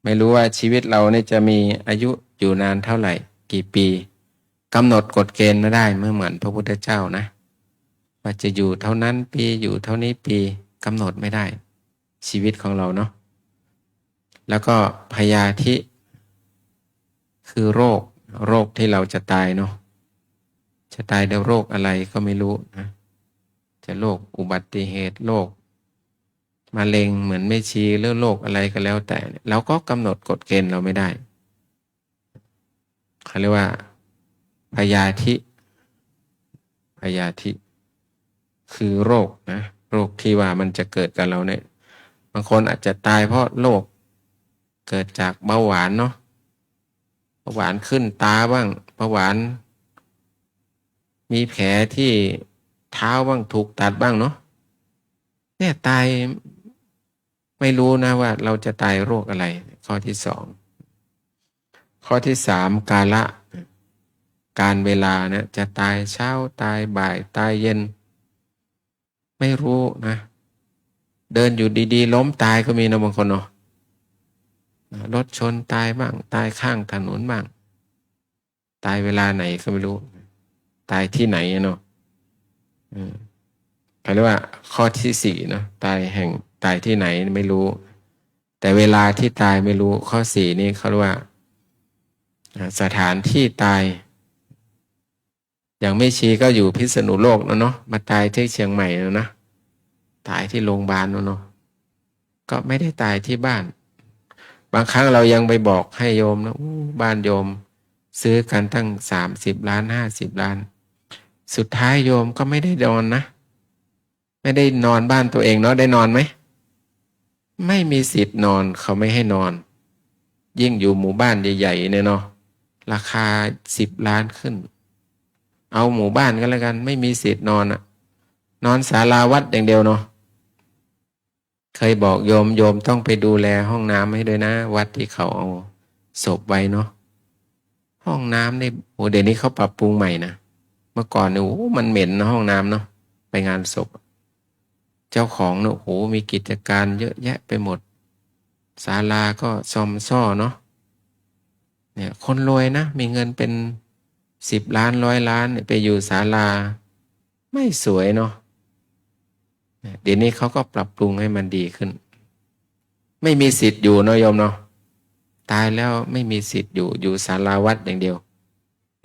ไม่รู้ว่าชีวิตเราเนี่ยจะมีอายุอยู่นานเท่าไหร่กี่ปีกำหนดกฎเกณฑ์ไม่ได้เมื่อเหมือนพระพุทธเจ้านะว่าจะอยู่เท่านั้นปีอยู่เท่านี้ปีกำหนดไม่ได้ชีวิตของเราเนาะแล้วก็พยาธิคือโรคที่เราจะตายเนาะจะตายด้วยโรคอะไรก็ไม่รู้นะจะโรคอุบัติเหตุโรคมะเร็งเหมือนไม่ชีหรือโรคอะไรก็แล้วแต่เราก็กำหนดกฎเกณฑ์เราไม่ได้เขาเรียกว่าพยาธิคือโรคนะโรคที่ว่ามันจะเกิดกับเราเนี่ยบางคนอาจจะตายเพราะโรคเกิดจากเบาหวานเนาะเบาหวานขึ้นตาบ้างเบาหวานมีแผลที่เท้าบ้างถูกตัดบ้างเนาะเนี่ยตายไม่รู้นะว่าเราจะตายโรคอะไรข้อที่ 2ข้อที่ 3กาละการเวลานะจะตายเช้าตายบ่ายตายเย็นไม่รู้นะเดินอยู่ดีๆล้มตายก็มีนะบางคนเนาะรถชนตายบ้างตายข้างถนนบ้างตายเวลาไหนก็ไม่รู้ตายที่ไหนเนาะเขาเรียกว่าข้อที่4เนาะตายที่ไหนไม่รู้แต่เวลาที่ตายไม่รู้ข้อ4นี่เขาเรียกว่าสถานที่ตายอย่างไม่ชีก็อยู่พิษณุโลกเนาะมาตายที่เชียงใหม่แล้วนะตายที่โรงพยาบาลเนาะก็ไม่ได้ตายที่บ้านบางครั้งเรายังไปบอกให้โยมนะบ้านโยมซื้อกันตั้ง30 ล้าน50 ล้านสุดท้ายโยมก็ไม่ได้นอนนะไม่ได้นอนบ้านตัวเองเนาะได้นอนไหมไม่มีสิทธิ์นอนเขาไม่ให้นอนยิ่งอยู่หมู่บ้านใหญ่ๆเนี่ยเนาะราคา10 ล้านขึ้นเอาหมู่บ้านกันแล้วกันไม่มีสิทธิ์นอนนอนศาลาวัดอย่างเดียวเนาะเคยบอกโยมต้องไปดูแลห้องน้ำให้ด้วยนะวัดที่เขาเอาศพไว้เนาะห้องน้ำนี่โอ้เดี๋ยวนี้เขาปรับปรุงใหม่นะเมื่อก่อนเนี่ยโอ้มันเหม็นนะห้องน้ำเนาะไปงานศพเจ้าของเนี่ยโอ้มีกิจการเยอะแยะไปหมดศาลาก็ซ่อมซ่อเนาะเนี่ยคนรวยนะมีเงินเป็น10 ล้าน100 ล้านไปอยู่ศาลาไม่สวยเนาะเดี๋ยวนี้เขาก็ปรับปรุงให้มันดีขึ้นไม่มีสิทธิ์อยู่เนาะโยมเนาะตายแล้วไม่มีสิทธิ์อยู่ศาลาวัดอย่างเดียว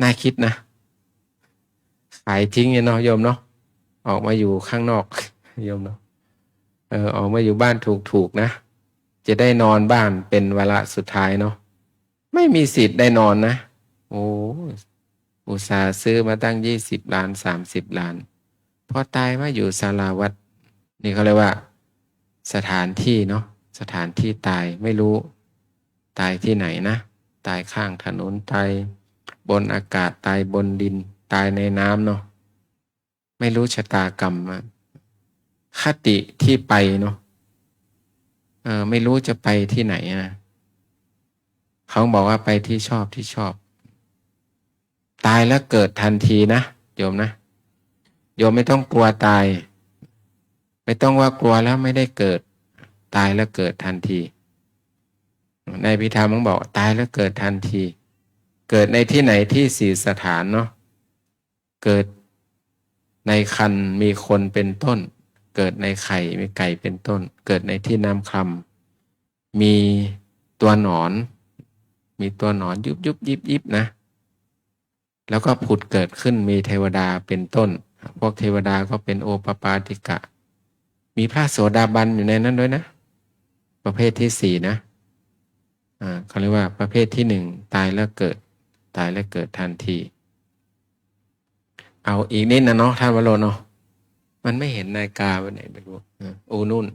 น่าคิดนะขายทิ้งเนาะโยมเนาะออกมาอยู่ข้างนอกโยมเนาะออกมาอยู่บ้านถูกนะจะได้นอนบ้านเป็นวาระสุดท้ายเนาะไม่มีสิทธิ์ได้นอนนะโอ้ อุตส่าห์ซื้อมาตั้ง20 ล้าน30 ล้านพอตายมาอยู่ศาลาวัดนี่เขาเรียกว่าสถานที่เนาะสถานที่ตายไม่รู้ตายที่ไหนนะตายข้างถนนตายบนอากาศตายบนดินตายในน้ำเนาะไม่รู้ชะตากรรมคติที่ไปเนาะไม่รู้จะไปที่ไหนนะเขาบอกว่าไปที่ชอบตายแล้วเกิดทันทีนะโยมนะโยมไม่ต้องกลัวตายไม่ต้องว่ากลัวแล้วไม่ได้เกิดตายแล้วเกิดทันทีในพิธามบอกตายแล้วเกิดทันทีเกิดในที่ไหนที่4 สถานเนาะเกิดในครรภ์มีคนเป็นต้นเกิดในไข่มีไก่เป็นต้นเกิดในที่น้ำคำมีตัวหนอนยุบยิบนะแล้วก็ผุดเกิดขึ้นมีเทวดาเป็นต้นพวกเทวดาก็เป็นโอปปาติกะมีพระโสดาบันอยู่ในนั้นด้วยนะประเภทที่4นะเขาเรียกว่าประเภทที่1ตายแล้วเกิดทันทีเอาอีกนิดนะเนาะท่านวโรเนาะมันไม่เห็นนาฬิกาวันไหนไม่รู้นู่น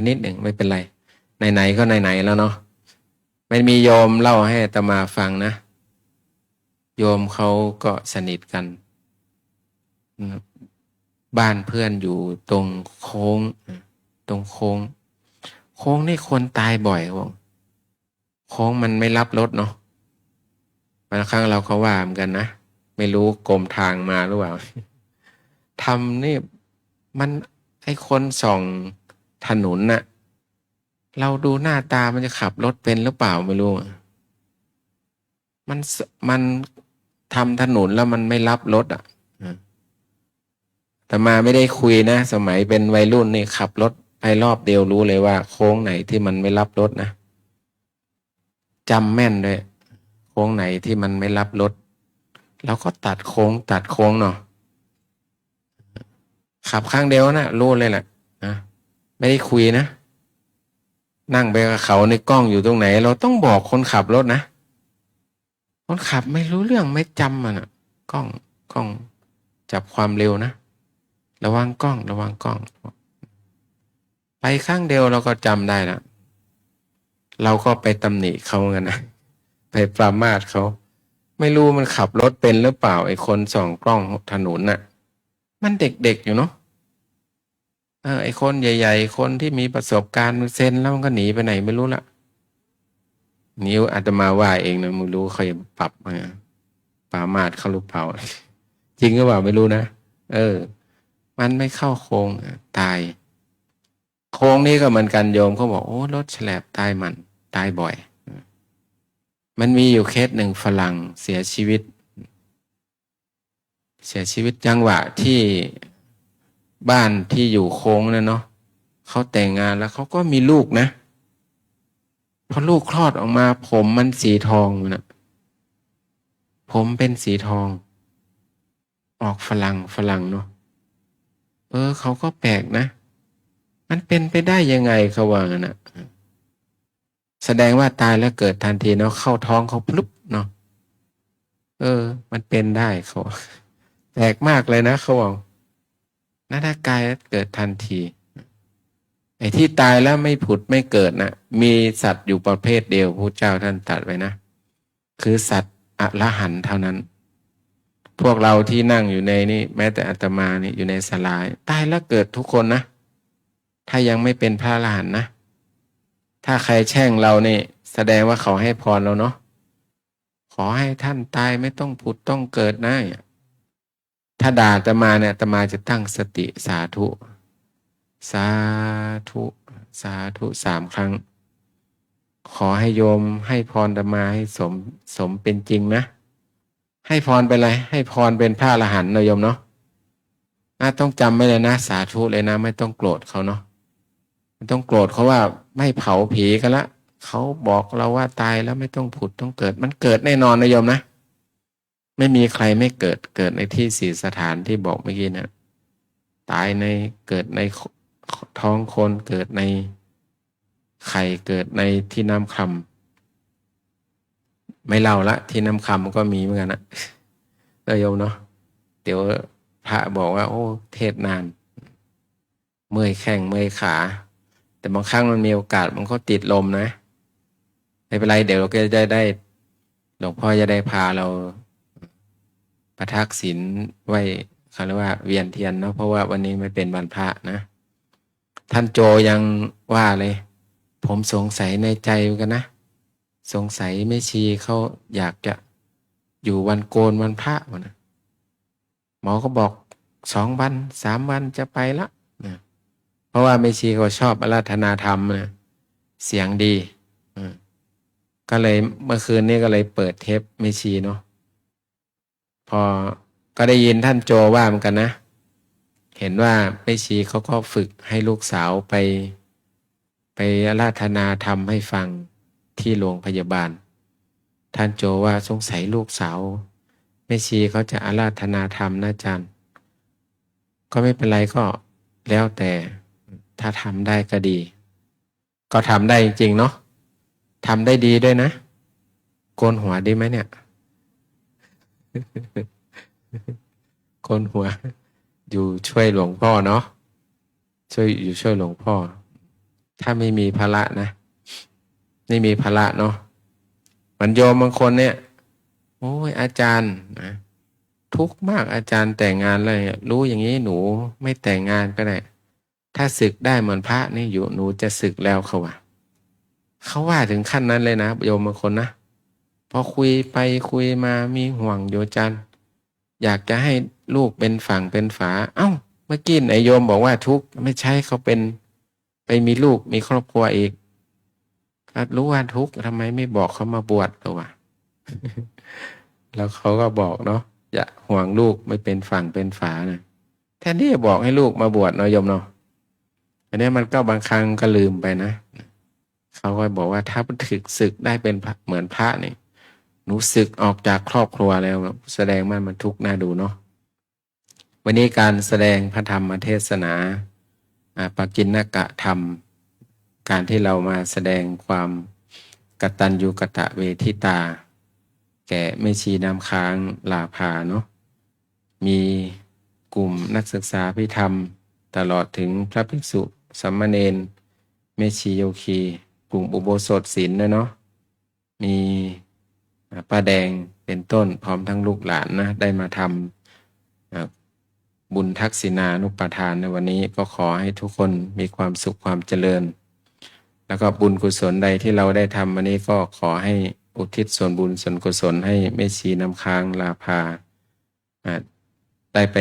นิดหนึ่งไม่เป็นไรไหนก็ไหนแล้วเนาะไม่มีโยมเล่าให้อาตมาฟังนะโยมเขาก็สนิทกันบ้านเพื่อนอยู่ตรงโค้งนี่คนตายบ่อยครับโค้งมันไม่รับรถเนาะบางครั้งเราก็ว่าเหมือนกันนะไม่รู้กรมทางมาหรือเปล่าทำนี่มันไอ้คนส่องถนนน่ะเราดูหน้าตามันจะขับรถเป็นหรือเปล่าไม่รู้มันทำถนนแล้วมันไม่รับรถแต่มาไม่ได้คุยนะสมัยเป็นวัยรุ่นนี่ขับรถไปรอบเดียวรู้เลยว่าโค้งไหนที่มันไม่รับรถนะจำแม่นด้วยโค้งไหนที่มันไม่รับรถแล้วก็ตัดโค้งเนาะขับข้างเดียวนะรู้เลยแหละนะไม่ได้คุยนะนั่งไปกับเขาในกล้องอยู่ตรงไหนเราต้องบอกคนขับรถนะคนขับไม่รู้เรื่องไม่จำมันอะกล้องจับความเร็วนะระวังกล้องไปข้างเดียวเราก็จำได้แล้วเราก็ไปตำหนิเขากันนะไปปรามาสเขาไม่รู้มันขับรถเป็นหรือเปล่าไอ้คนส่องกล้องถนนน่ะมันเด็กๆอยู่เนาะไอ้คนใหญ่ๆคนที่มีประสบการณ์เซ็นแล้วมันก็หนีไปไหนไม่รู้ละนิ้วอาตมาว่าเองนะไม่รู้เขาจะปรับมาปรามาสเขาหรือเปล่าจริงหรือเปล่าไม่รู้นะมันไม่เข้าโค้งตายโค้งนี้ก็เหมือนกันโยมเขาบอกโอ้รถแฉลบตายบ่อยมันมีอยู่เคสหนึ่งฝรั่งเสียชีวิตจังหวะที่บ้านที่อยู่โค้งนะเนาะเขาแต่งงานแล้วเขาก็มีลูกนะพอลูกคลอดออกมาผมมันสีทองนะผมเป็นสีทองออกฝรั่งเนาะเขาก็แปลกนะมันเป็นไปได้ยังไงเขาว่างั้นนะแสดงว่าตายแล้วเกิดทันทีเนาะเข้าท้องเขาพลุบเนาะมันเป็นได้เขาแปลกมากเลยนะเขาบอกน่ากายเกิดทันทีไอ้ที่ตายแล้วไม่ผุดไม่เกิดนะมีสัตว์อยู่ประเภทเดียวพระเจ้าท่านตรัสไว้นะคือสัตว์อรหันต์เท่านั้นพวกเราที่นั่งอยู่ในนี่แม้แต่อาตมานี่อยู่ในศาลาตายแล้วเกิดทุกคนนะถ้ายังไม่เป็นพระอรหันต์นะถ้าใครแช่งเราเนี่ยแสดงว่าเขาให้พรเราเนาะขอให้ท่านตายไม่ต้องผุดต้องเกิดนะถ้าด่าอาตมาเนี่ยอาตมาจะตั้งสติสาธุ3 ครั้งขอให้โยมให้พรอาตมาให้สมเป็นจริงนะให้พรเป็นอะไรให้พรเป็นพระอรหันต์นะโยมเนาะต้องจำไว้เลยนะสาธุเลยนะไม่ต้องโกรธเขาเนาะไม่ต้องโกรธเขาว่าไม่เผาผีกันละเขาบอกเราว่าตายแล้วไม่ต้องผุดต้องเกิดมันเกิดแน่นอนนะโยมนะไม่มีใครไม่เกิดในที่4 สถานที่บอกเมื่อกี้นะตายในเกิดในท้องคนเกิดในไข่เกิดในที่น้ำคำไม่เล่าละที่น้ำคำก็มีเหมือนกันนะ โยมเนาะเดี๋ยวพระบอกว่าโอ้เทศนานเมื่อยแข้งเมื่อยขา แต่บางครั้งมันมีโอกาสมันก็ติดลมนะไม่เป็นไรเดี๋ยวเราก็จะได้หลวงพ่อจะได้พาเราประทักศีลไว้เขาเรียกว่าเวียนเทียนเนาะเพราะว่าวันนี้ไม่เป็นวันพระนะท่านโจยังว่าเลยผมสงสัยในใจเหมือนกันนะสงสัยแม่ชีเขาอยากจะอยู่วันโกนวันพระวะนะหมอก็บอก2 วัน 3 วันจะไปละนะเพราะว่าแม่ชีเขาชอบอาราธนาธรรมนะเสียงดีก็เลยเมื่อคืนนี้ก็เลยเปิดเทปแม่ชีเนาะพอก็ได้ยินท่านโจว่าเหมือนกันนะเห็นว่าแม่ชีเขาก็ฝึกให้ลูกสาวไปอาราธนาธรรมให้ฟังที่โรงพยาบาลท่านโจว่าสงสัยลูกสาวแม่ชีเขาจะอาราธนาธรรมนะอาจารย์ก็ไม่เป็นไรก็แล้วแต่ถ้าทำได้ก็ดีก็ทำได้จริงๆเนาะทำได้ดีด้วยนะโกนหัวดีไหมเนี่ยโกนหัวอยู่ช่วยหลวงพ่อเนาะช่วยหลวงพ่อถ้าไม่มีภาระนะไม่มีภาระเนาะมันโยมบางคนเนี่ยโอ้ยอาจารย์นะทุกข์มากอาจารย์แต่งงานเลยรู้อย่างนี้หนูไม่แต่งงานก็ได้ถ้าสึกได้เหมือนพระนี่อยู่หนูจะสึกแล้วเขาว่าถึงขั้นนั้นเลยนะโยมบางคนนะพอคุยไปคุยมามีห่วงโยจันอยากจะให้ลูกเป็นฝั่งเป็นฝาเอ้าเมื่อกี้ไอ้โยมบอกว่าทุกข์ไม่ใช่เขาเป็นไปมีลูกมีครอบครัวอีกรู้ว่าทุกข์ทำไมไม่บอกเขามาบวชตัว แล้วเขาก็บอกเนาะอย่าห่วงลูกไม่เป็นฝั่งเป็นฝานะแทนที่จะบอกให้ลูกมาบวชเนาะโยมเนาะอันนี้มันก็บางครั้งก็ลืมไปนะเขาก็บอกว่าถ้าถึกศึกได้เป็นเหมือนพระนี่หนูศึกออกจากครอบครัวแล้วแสดงมันทุกข์น่าดูเนาะวันนี้การแสดงพระธรรมเทศนาปกิณกะธรรมการที่เรามาแสดงความกตัญญูกตเวทิตาแก่แม่ชีน้ำค้างลาภาเนาะมีกลุ่มนักศึกษาพิธรรมตลอดถึงพระภิกษุสามเณรแม่ชีโยคีกลุ่มอุโบสถศีลนะเนาะมีป้าแดงเป็นต้นพร้อมทั้งลูกหลานนะได้มาทำบุญทักษิณานุปทานในวันนี้ก็ขอให้ทุกคนมีความสุขความเจริญแล้วก็บุญกุศลใดที่เราได้ทำวันนี้ก็ขอให้อุทิศส่วนบุญส่วนกุศลให้แม่ชีน้ำค้างลาภาได้ไป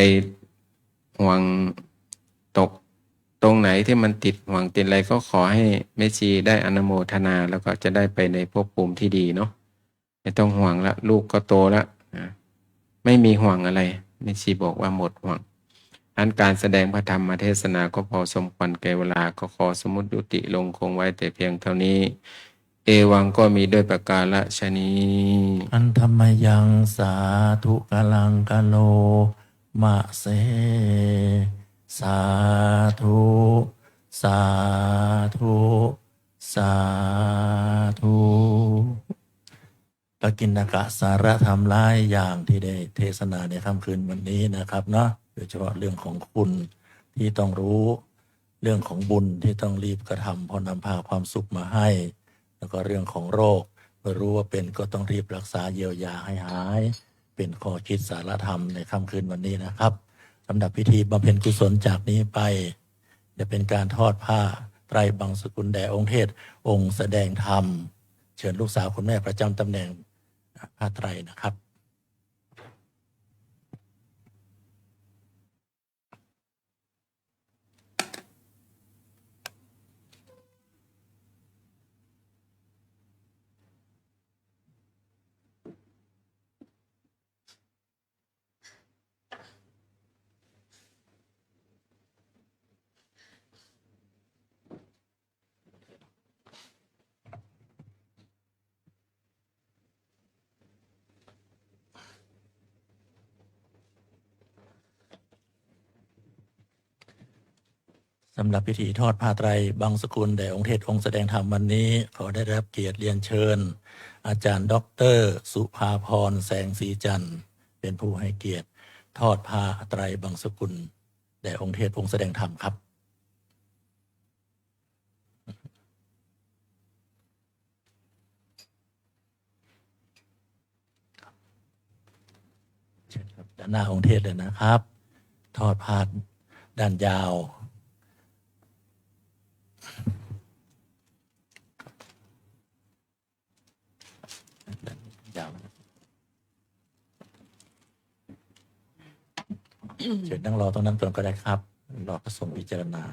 ห่วงตกตรงไหนที่มันติดห่วงติดอะไรก็ขอให้แม่ชีได้อนุโมทนาแล้วก็จะได้ไปในภพภูมิที่ดีเนาะไม่ต้องห่วงละลูกก็โตแล้วไม่มีห่วงอะไรแม่ชีบอกว่าหมดห่วงอันการแสดงพระธรรมเทศนาก็พอสมควรแก่เวลาก็ขอสมุติยุติลงคงไว้แต่เพียงเท่านี้เอวังก็มีด้วยประกาศนี้อันธรรมยังสาธุกาลังกะโลมะเสสาธุสาธุสาธุปกิณกะสารธรรมหลายอย่างที่ได้เทศนาในค่ำคืนวันนี้นะครับเนาะโดยเฉพาะเรื่องของคุณที่ต้องรู้เรื่องของบุญที่ต้องรีบกระทำเพราะนำพาความสุขมาให้แล้วก็เรื่องของโรคเมื่อรู้ว่าเป็นก็ต้องรีบรักษาเยียวยาให้หายเป็นข้อคิดสารธรรมในค่ำคืนวันนี้นะครับลำดับพิธีบำเพ็ญกุศลจากนี้ไปจะเป็นการทอดผ้าไตรบังสกุลแด่องค์เทศองค์แสดงธรรมเชิญลูกสาวคุณแม่ประจำตำแหน่งผ้าไตรนะครับ สำหรับพิธีทอดผ้าไตรบังสกุลแด่องค์เทศองค์แสดงธรรมวันนี้ขอได้รับเกียรติเรียนเชิญอาจารย์ด็อกเตอร์สุภาพรแสงสีจันทร์ เป็นผู้ให้เกียรติทอดผ้าไตรบังสกุลแด่องค์เทศองค์แสดงธรรมครับเชิญครับด้านหน้าองค์เทศเลยนะครับ ทอดผ้าด้านยาว ยาวนะครับเชิญนั่งรอตรงนั้นก่อนก็ได้ครับ รอพระสงฆ์พิจารณา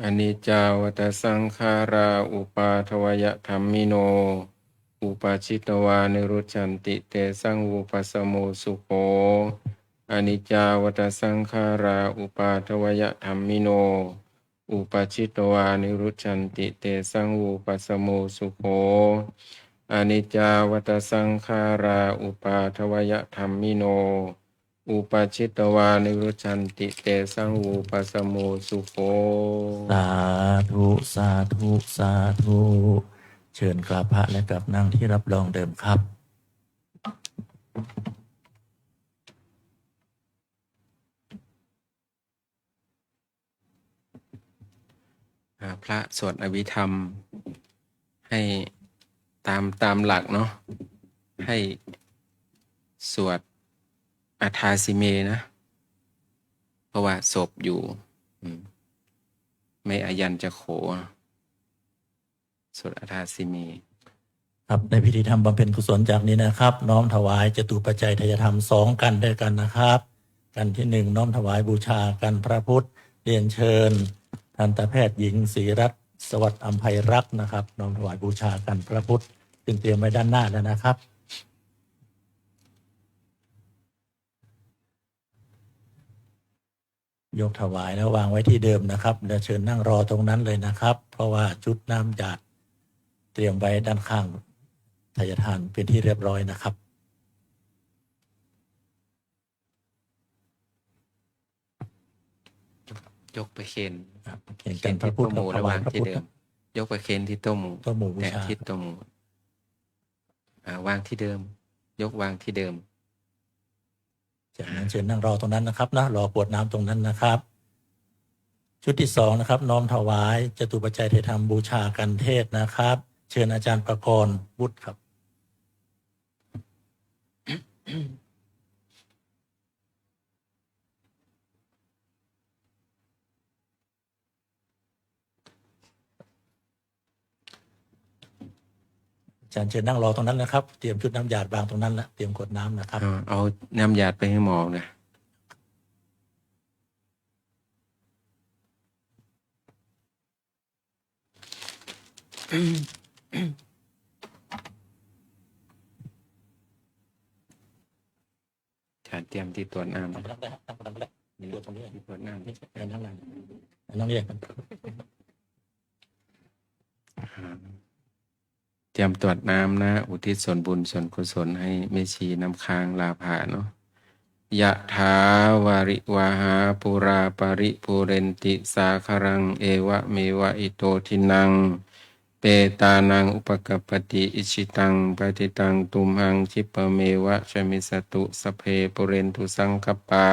อนิจจาวัฏสังขาราอุปาทวยธัมมิโน อุปาชิตวานิรุจฉันติเตสังอุปัสสโมสุโขอนิจจาวัฏสังขาราอุปาทวยธัมมิโน อุปาชิตวานิรุจฉันติเตสังอุปัสสโมสุโขอนิจจาวัฏสังขาราอุปาทวยธัมมิโน อุปาชิตวานิรุจฉันติเตสังอุปัสสโมสุโข สาธุสาธุสาธุเชิญกราบพระและกราบนั่งที่รับรองเดิมครับ พระสวดอภิธรรมให้ตามหลักเนาะให้สวดอาทาสิเมนะเพราะว่าศพอยู่ไม่อายันจะโขสวดอาทาสิเมครับในพิธีทำบำเพ็ญกุศลจากนี้นะครับ น้อมถวายจตุปัจจัยทายธรรม2กันด้วยกันนะครับ กันที่ 1น้อมถวายบูชากันพระพุทธเรียนเชิญทันตแพทย์หญิงศรีรัตน์สวัสดิ์อัมไพรักษ์นะครับน้อมถวายบูชากันพระพุทธซึ่งเตรียมไว้ด้านหน้าแล้วนะครับ ยกถวายแล้ววางไว้ที่เดิมนะครับเดี๋ยวเชิญนั่งรอตรงนั้นเลยนะครับ เพราะว่าจุดน้ำหยาดเตรียมไว้ด้านข้างทายทานเป็นที่เรียบร้อยนะครับ ยกไปเคน เห็นกันพระพุทธ หมู่ ถ ระห วา ว่าย ง พระ ที่ พุทธ เดิม ยกไปเคนที่โต๊ะหมู่ โต๊ะหมู่บู แต่ ชา ที่โต๊ะหมู่วางที่เดิม ยกวางที่เดิม จากนั้นเชิญนั่งรอตรงนั้นนะครับนะรอกรวดน้ำตรงนั้นนะครับ ชุดที่2นะครับน้อมถวายจตุปัจจัยเทธรรมบูชากันเทศนะครับ เชิญอาจารย์ประกรณ์บุตรครับอาจารย์เชิญนั่งรอตรงนั้นนะครับเตรียมชุดน้ำหยาดวางตรงนั้นแล้วเตรียมกรวดน้ำนะครับ เอาน้ำหยาดไปให้หมอนะฉันเตรียมที่ตรวจน้ำ นั่งได้ครับนั่งได้มีตัวตรงนี้ ที่ตรวจน้ำ นี่นั่งได้นั่งแยกกัน เตรียมตรวจน้ำนะ อุทิศส่วนบุญส่วนกุศลให้แม่ชีน้ำค้างลาภาเนาะยะถาวาริวาหาปุราปริปุเรนติสาครังเอวะเมวะอิโตทินังเปตานังอุปกปปติอิชิตังปฏิตังตุมหังชิปเมวะชมิสตุสเพปุเรนตุสังคปา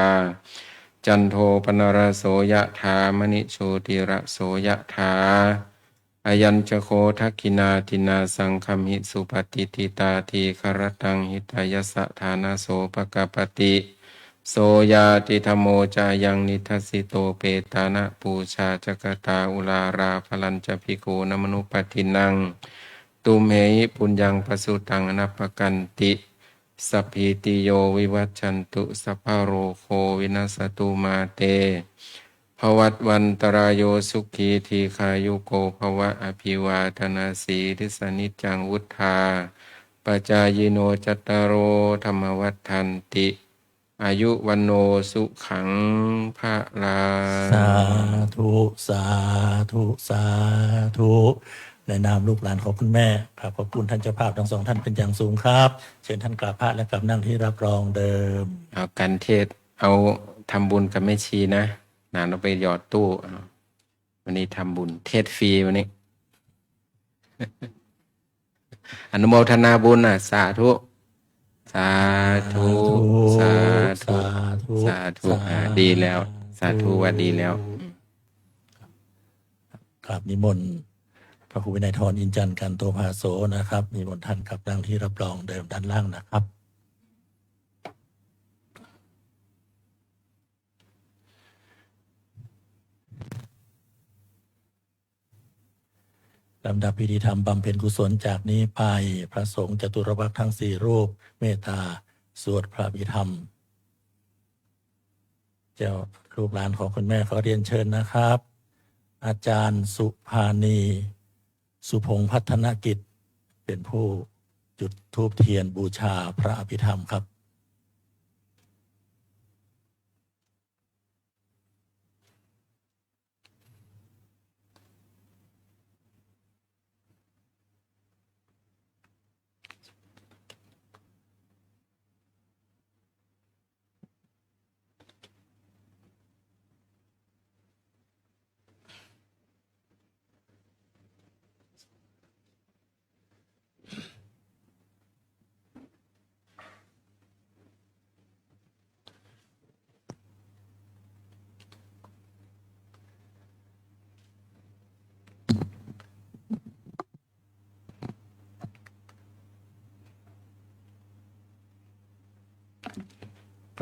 จันโทปนรโสยะถามณิโชติระโสยะถาอายัญจโคทักขินาทินาสังคมหิสุปฏิทิตาทีครตังหิตายสะฐานาโสปกปติโสยาติธรรมโมจายังนิทัสสิโตเปตานะปูชาจกตาอุลาราพลัญจภิกขุนมนุปทินังตุมเหหิปุญญังปสุตังอนัปปกันติสัพพิติโยวิวัชชันตุสัพพะโรโควินัสตุมาเตภวัตวันตรายโยสุขีทีขายุโกภวะอภิวาทนาสีริสนิจจังวุธาปจายโนจัตตารโอธรรมวัฏทันติอายุวันโนสุขังภะลา สาธุสาธุสาธุในนามลูกหลานของคุณแม่ครับขอบคุณท่านเจ้าภาพทั้ง2ท่านเป็นอย่างสูงครับเชิญท่านกราบพระและกราบนั่งที่รับรองเดิม เอากันเทศเอาทำบุญกับแม่ชีนะนานเราไปหยอดตู้วันนี้ทำบุญเทศฟรีวันนี้ อนุโมทนาบุญนะสาธุสาธุสาธุ สาธุ สาธุดีแล้วสาธุว่าดีแล้ว กราบนิมนต์พระครูวินัยทรอินจันทร์กันโตภาโสนะครับนิมนต์ท่านกลับนั่งที่รับรองเดิมด้านล่างนะครับลำดับพิธีธรรมบำเพ็ญกุศลจากนี้ไปพระสงฆ์จตุรวรรคทั้งสี่รูปเมตตาสวดพระอภิธรรมเจ้าลูกหลานของคุณแม่ขอเรียนเชิญนะครับอาจารย์สุภานีสุพงษ์พัฒนกิจเป็นผู้จุดธูปเทียนบูชาพระอภิธรรมครับ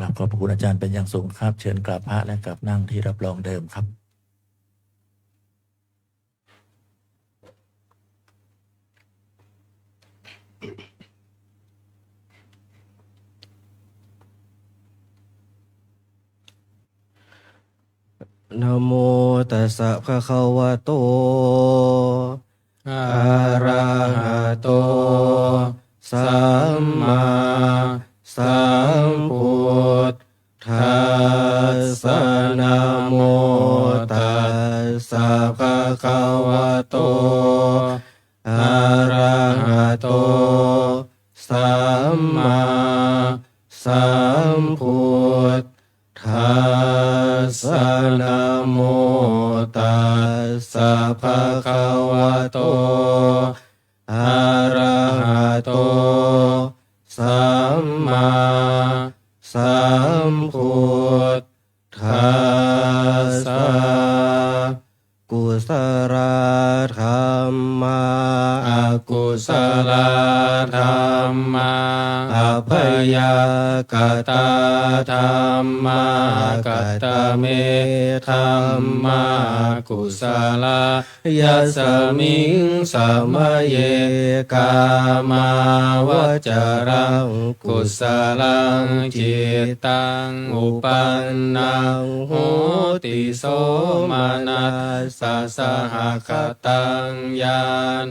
กราบขอบพระคุณอาจารย์เป็นอย่างสูงครับเชิญกราบพระและกราบนั่งที่รับรองเดิมครับนะโมตัสสะภะคะวะโตอะระหะโตสัมมาสัมพุทธัสสะนะโมตัสสะภะคะวะโตอะระหะโตสัมมาสัมพุทธัสสะนะโมตัสสะภะคะวะโตอะระหะโตสัมมาสัมพุทธัสสะกุศลธรรมาอกุศลธรรมาอภยกตาธรรมากตเมธรรมากุศลยัสมิงสมเยกามาวจรังกุศลังจิตตังอุปันนังโหติโสมานัสสะสหคตังญา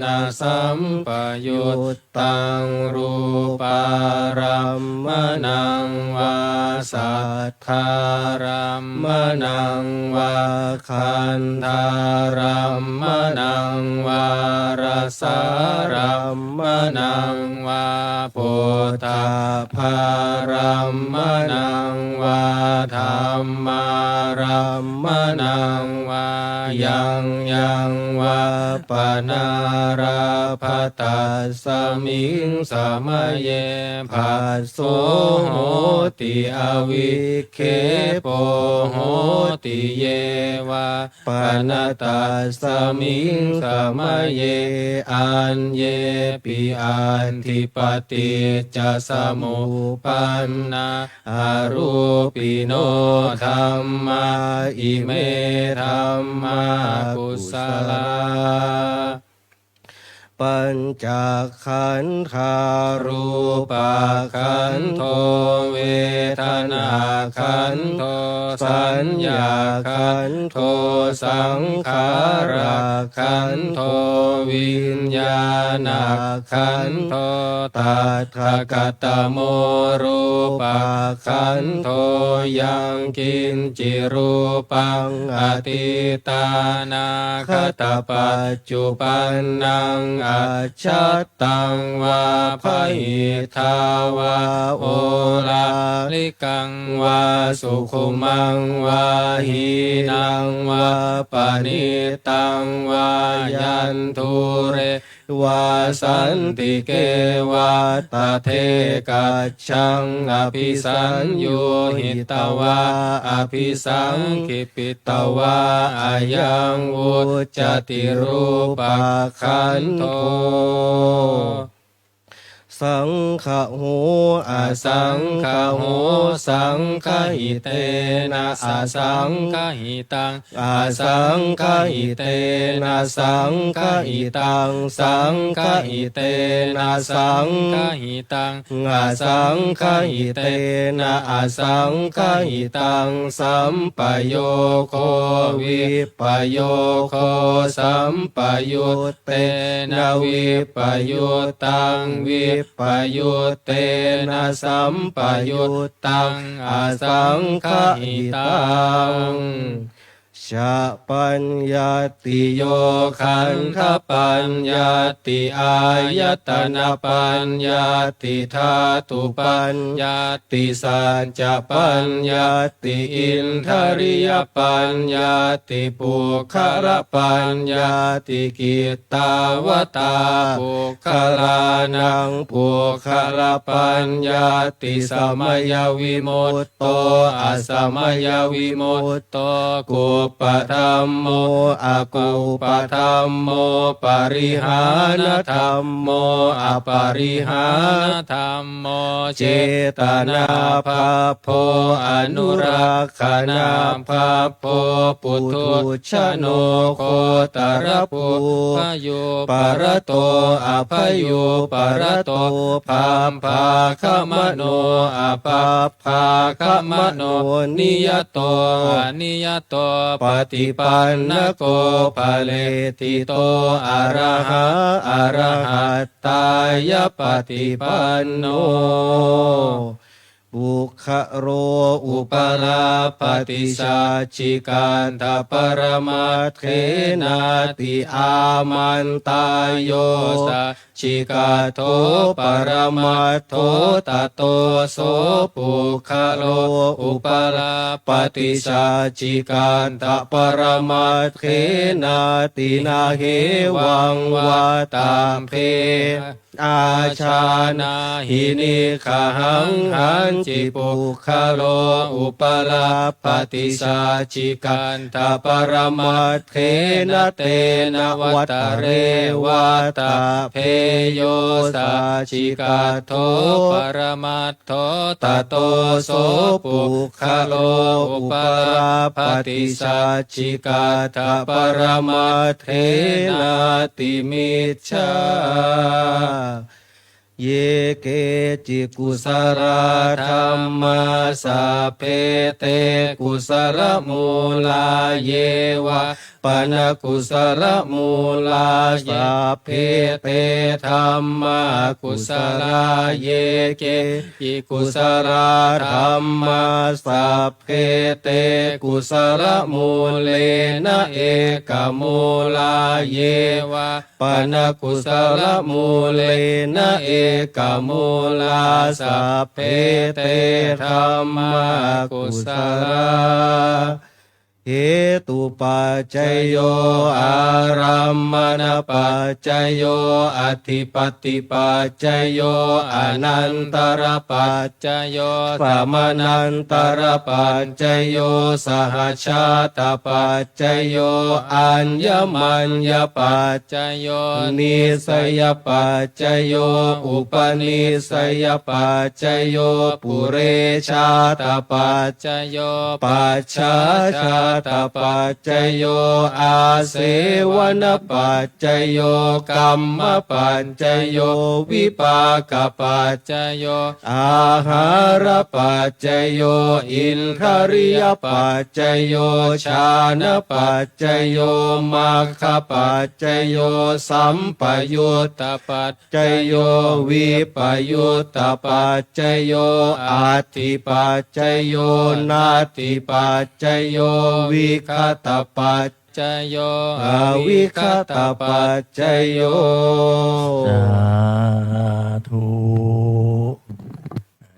ณสัมปยุตตังรูปารัมมนังวาสัทธารัมมนังวาคันธารัมมนังวารสารัมมนังวาโพธาภารัมมนังวาธรรมารัมมนังวายังวาปนาราภตัสสมิงสมเยภัสโสโหติอวิเคโปโหติเยวาปนตัสสมิงสมเยอันเยปิอันทิปติจะสมุปันนาอารูปิโนธัมมาอิเมธัมมากุศลาปัญจขันธารูปขันโทเวทนาขันโทสัญญาขันโทสังขารขันโทวิญญาณขันโทตัทธกตโมรูปขันโทยังกินจิรูปังอติตานาคตปัจจุปันนังอัจฉัตตังวาภหิทาวาโอลาลิกังวาสุขุมังวาหีนังวาปณิตังวายันทุเร วาสันติเกวาตาเทกัจฉังอภิสัญโยหิตวาอภิสังคิปิตวาอายังวุจติรูปขันโทสังฆโหอาสังฆโหสังฆหิเตนะอาสังฆหิตังอาสังฆหิเตนะสังฆหิตังสังฆหิเตนะสังฆหิตังอาสังฆหิเตนะอาสังฆหิตังสัมปโยโควิปโยโคสัมปยุตเตนะวิปยุตตังวิปยุตเตนะสัมปยุตตังอาสังฆหิตังชะปัญญาติโยขันธปัญญาติอายตนะปัญญาติธาตุปัญญาติสัจจะปัญญาติอินทริยปัญญาติปุคละปัญญาติกิตตาวตาปุคลานังปุคละปัญญาติสมัยวิมุตโตอสมัยวิมุตโตกุปธรรมโมอกุปธรรมโมปริหานธรรมโมอปริหานธรรมโมเจตนาภาโพอนุรักขณาภาโพปุถุชโนโคตรภูพยุปรโตอภยุปรโตภามภาคมโนอภาภาคมโนนิยโตอนิยโตปฏิปันนโกภะเลติโตอะระหะอะระหัตตายปฏิปันโนบุคโรอุปราปฏิสัจจิกันทปรมัตเถนาติอามันตายโยสัจจิกาโทปรมัตโทตโตโสปุคโลอุปราปฏิสัจจิกันทปรมัตเถนาตินาเหวังวาตามเพอาชานาหินิขหังหันจิปุคโลอุปลาปฏิสัจจิกันทปรมัตเถนะเตนะวัตเรวาตาเพโยสัจจิกาโทปรมัตโทตโตโสปุคโลอุปลาปฏิสัจจิกาทปรมัตเถนะติมิจฉาเยเกจิกุสลธรรมะสัพเพเตกุสลมูลาเยวะปนกุสลมูลาสัพเพเตธรรมะกุสลาเยเกจิกุสลธรรมะสัพเพเตกุสลมูเลนะเอกมูลาเยวะปนกุสลมูเลนะเอกมูลาสัพเพเตธรรมกุสลาเหตุปัจจยโยอารัมมณปัจจยโยอธิปติปัจจยโยอนันตรปัจจยโยสมนันตรปัจจยโยสหชาตปัจจยโยอัญญมัญญปัจจยโยนิสยปัจจยโยอุปนิสยปัจจยโยปุเรชาตปัจจยโยปัจฉาชาตปัจจยโยอาเสวนปัจจยโยกัมมปัจจยโยวิปากปัจจยโยอาหารปัจจยโยอินทริยปัจจยโยชานปัจจยโยมัคคปัจจยโยสัมปยุตตปัจจยโยวิปยุตตปัจจยโยอัตถิปัจจยโยนาติปัจจยโยวิคตปัจจยโยอวิคตปัจจยโยสาธุ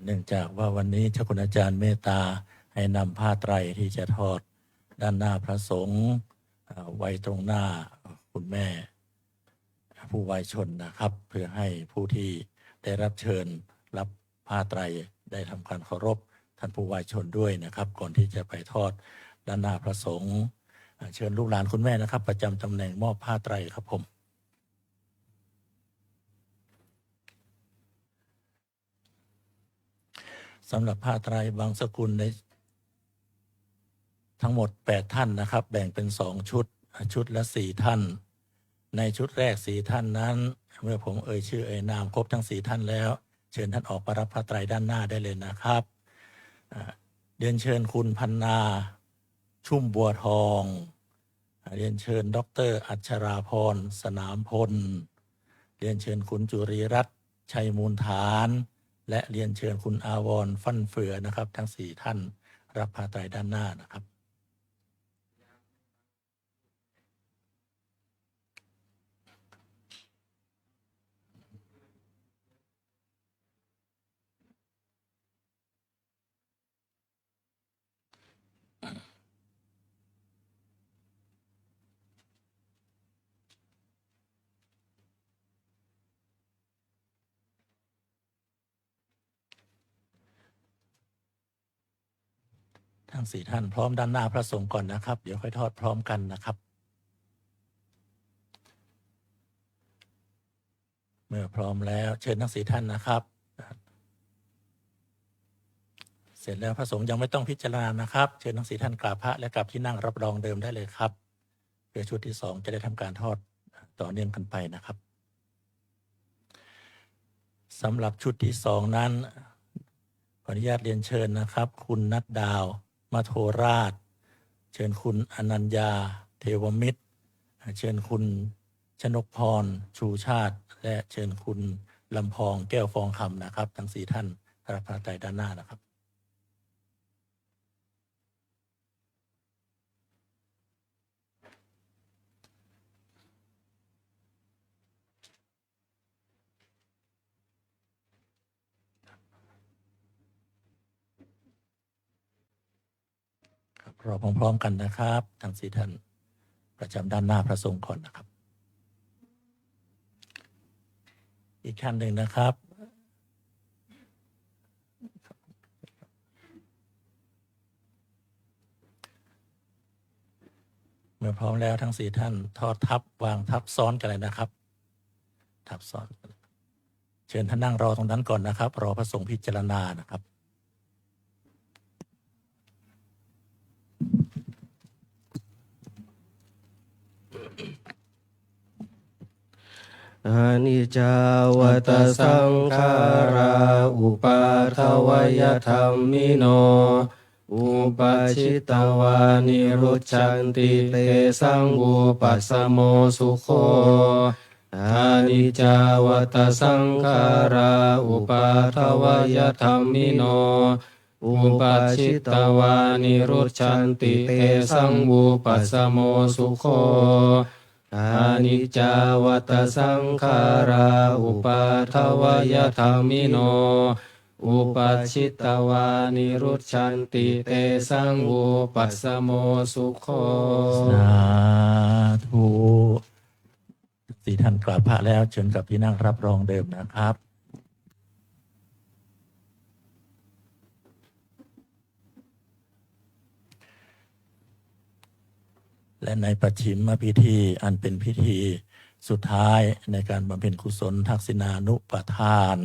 เนื่องจากว่าวันนี้เจ้าคุณอาจารย์เมตตาให้นำผ้าไตรที่จะทอดด้านหน้าพระสงฆ์ไว้ตรงหน้าคุณแม่ ผู้วายชนนะครับ เพื่อให้ผู้ที่ได้รับเชิญรับผ้าไตรได้ทำการเคารพท่านผู้วายชนด้วยนะครับ ก่อนที่จะไปทอดด้านหน้าพระสงฆ์เชิญลูกหลานคุณแม่นะครับ ประจำตำแหน่งมอบผ้าไตรครับผมสำหรับผ้าไตรบางสกุลในทั้งหมด8ท่านนะครับ แบ่งเป็น2ชุดละ4ท่านในชุดแรก4ท่านนั้นเมื่อผมชื่อนามครบทั้ง4ท่านแล้วเชิญท่านออกมารับผ้าไตรด้านหน้าได้เลยนะครับเรียนเชิญคุณพันนาชุ่มบัวทองเรียนเชิญดร.อัชราพรสนามพลเรียนเชิญคุณจุรีรัตน์ชัยมูลฐานและเรียนเชิญคุณอาวรณ์ฟั่นเฟือนะครับทั้ง4ท่านรับผ้าไตรด้านหน้านะครับทั้ง4ท่านพร้อมด้านหน้าพระสงฆ์ก่อนนะครับเดี๋ยวค่อยทอดพร้อมกันนะครับเมื่อพร้อมแล้วเชิญทั้ง4ท่านนะครับเสร็จแล้วพระสงฆ์ยังไม่ต้องพิจารณานะครับเชิญทั้ง4ท่านกราบพระและกลับที่นั่งรับรองเดิมได้เลยครับเพื่อชุดที่2จะได้ทำการทอดต่อเนื่องกันไปนะครับสำหรับชุดที่2นั้นขออนุญาตเรียนเชิญนะครับคุณนัดดาวมาโทราชเชิญคุณอนัญญาเทวมิตรเชิญคุณชนกพรชูชาติและเชิญคุณลำพองแก้วฟองคำนะครับทั้ง4ท่านรับผ้าไตรด้านหน้านะครับรอพร้อมๆกันนะครับทั้ง4ท่านประจำด้านหน้าพระสงฆ์ก่อนนะครับอีกท่านหนึ่งนะครับเมื่อพร้อมแล้วทั้ง4ท่านทอดทับวางทับซ้อนกันเลยนะครับทับซ้อนเชิญท่านนั่งรอตรงนั้นก่อนนะครับรอพระสงฆ์พิจารณานะครับอานิจจาวัตสังขาราอุปาทวยธรรมิโนอุปชิตวานิรุจฉันติเตสังอุปัสสโมสุโขอานิจจาวัตสังขาราอุปาทวยธรรมิโนอุปชิตวานิรุจฉันติเตสังอุปัสสโมสุโขอานิจจาวัตสังขาราอุปาทวยธรรมิโนอุปัชชิตวานิรุจฉันติเตสังอุปัสสโมสุโขสาธุ4ท่านกราบพระแล้วเชิญกับที่นั่งรับรองเดิมนะครับและในปัจฉิมพิธีอันเป็นพิธีสุดท้ายในการบำเพ็ญกุศลทักษิณานุปทาน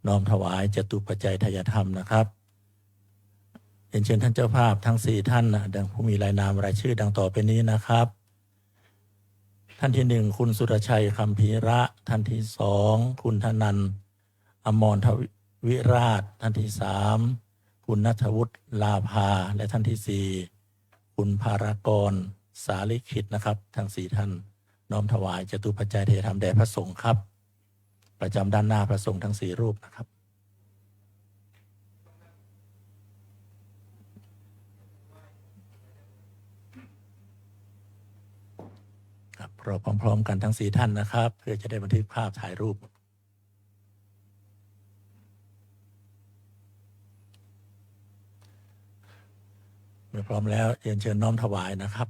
น้อมถวายจตุปัจจัยทายธรรมนะครับเรียนเชิญท่านเจ้าภาพทั้ง4ท่านดังผู้มีรายนามรายชื่อดังต่อไปนี้นะครับท่านที่1คุณสุรชัยคัมภีระท่านที่2คุณธนันท์อมรทวิราชท่านที่3คุณณัฐวุฒิลาภาและท่านที่4คุณภารกรสาลิขิตนะครับทั้ง4ท่านน้อมถวายจตุปัจจัยทายธรรมแด่พระสงฆ์ครับประจำด้านหน้าพระสงฆ์ทั้ง4รูปนะครับครับรอพร้อมๆกันทั้ง4ท่านนะครับเพื่อจะได้บันทึกภาพถ่ายรูปเมื่อพร้อมแล้วเรียนเชิญน้อมถวายนะครับ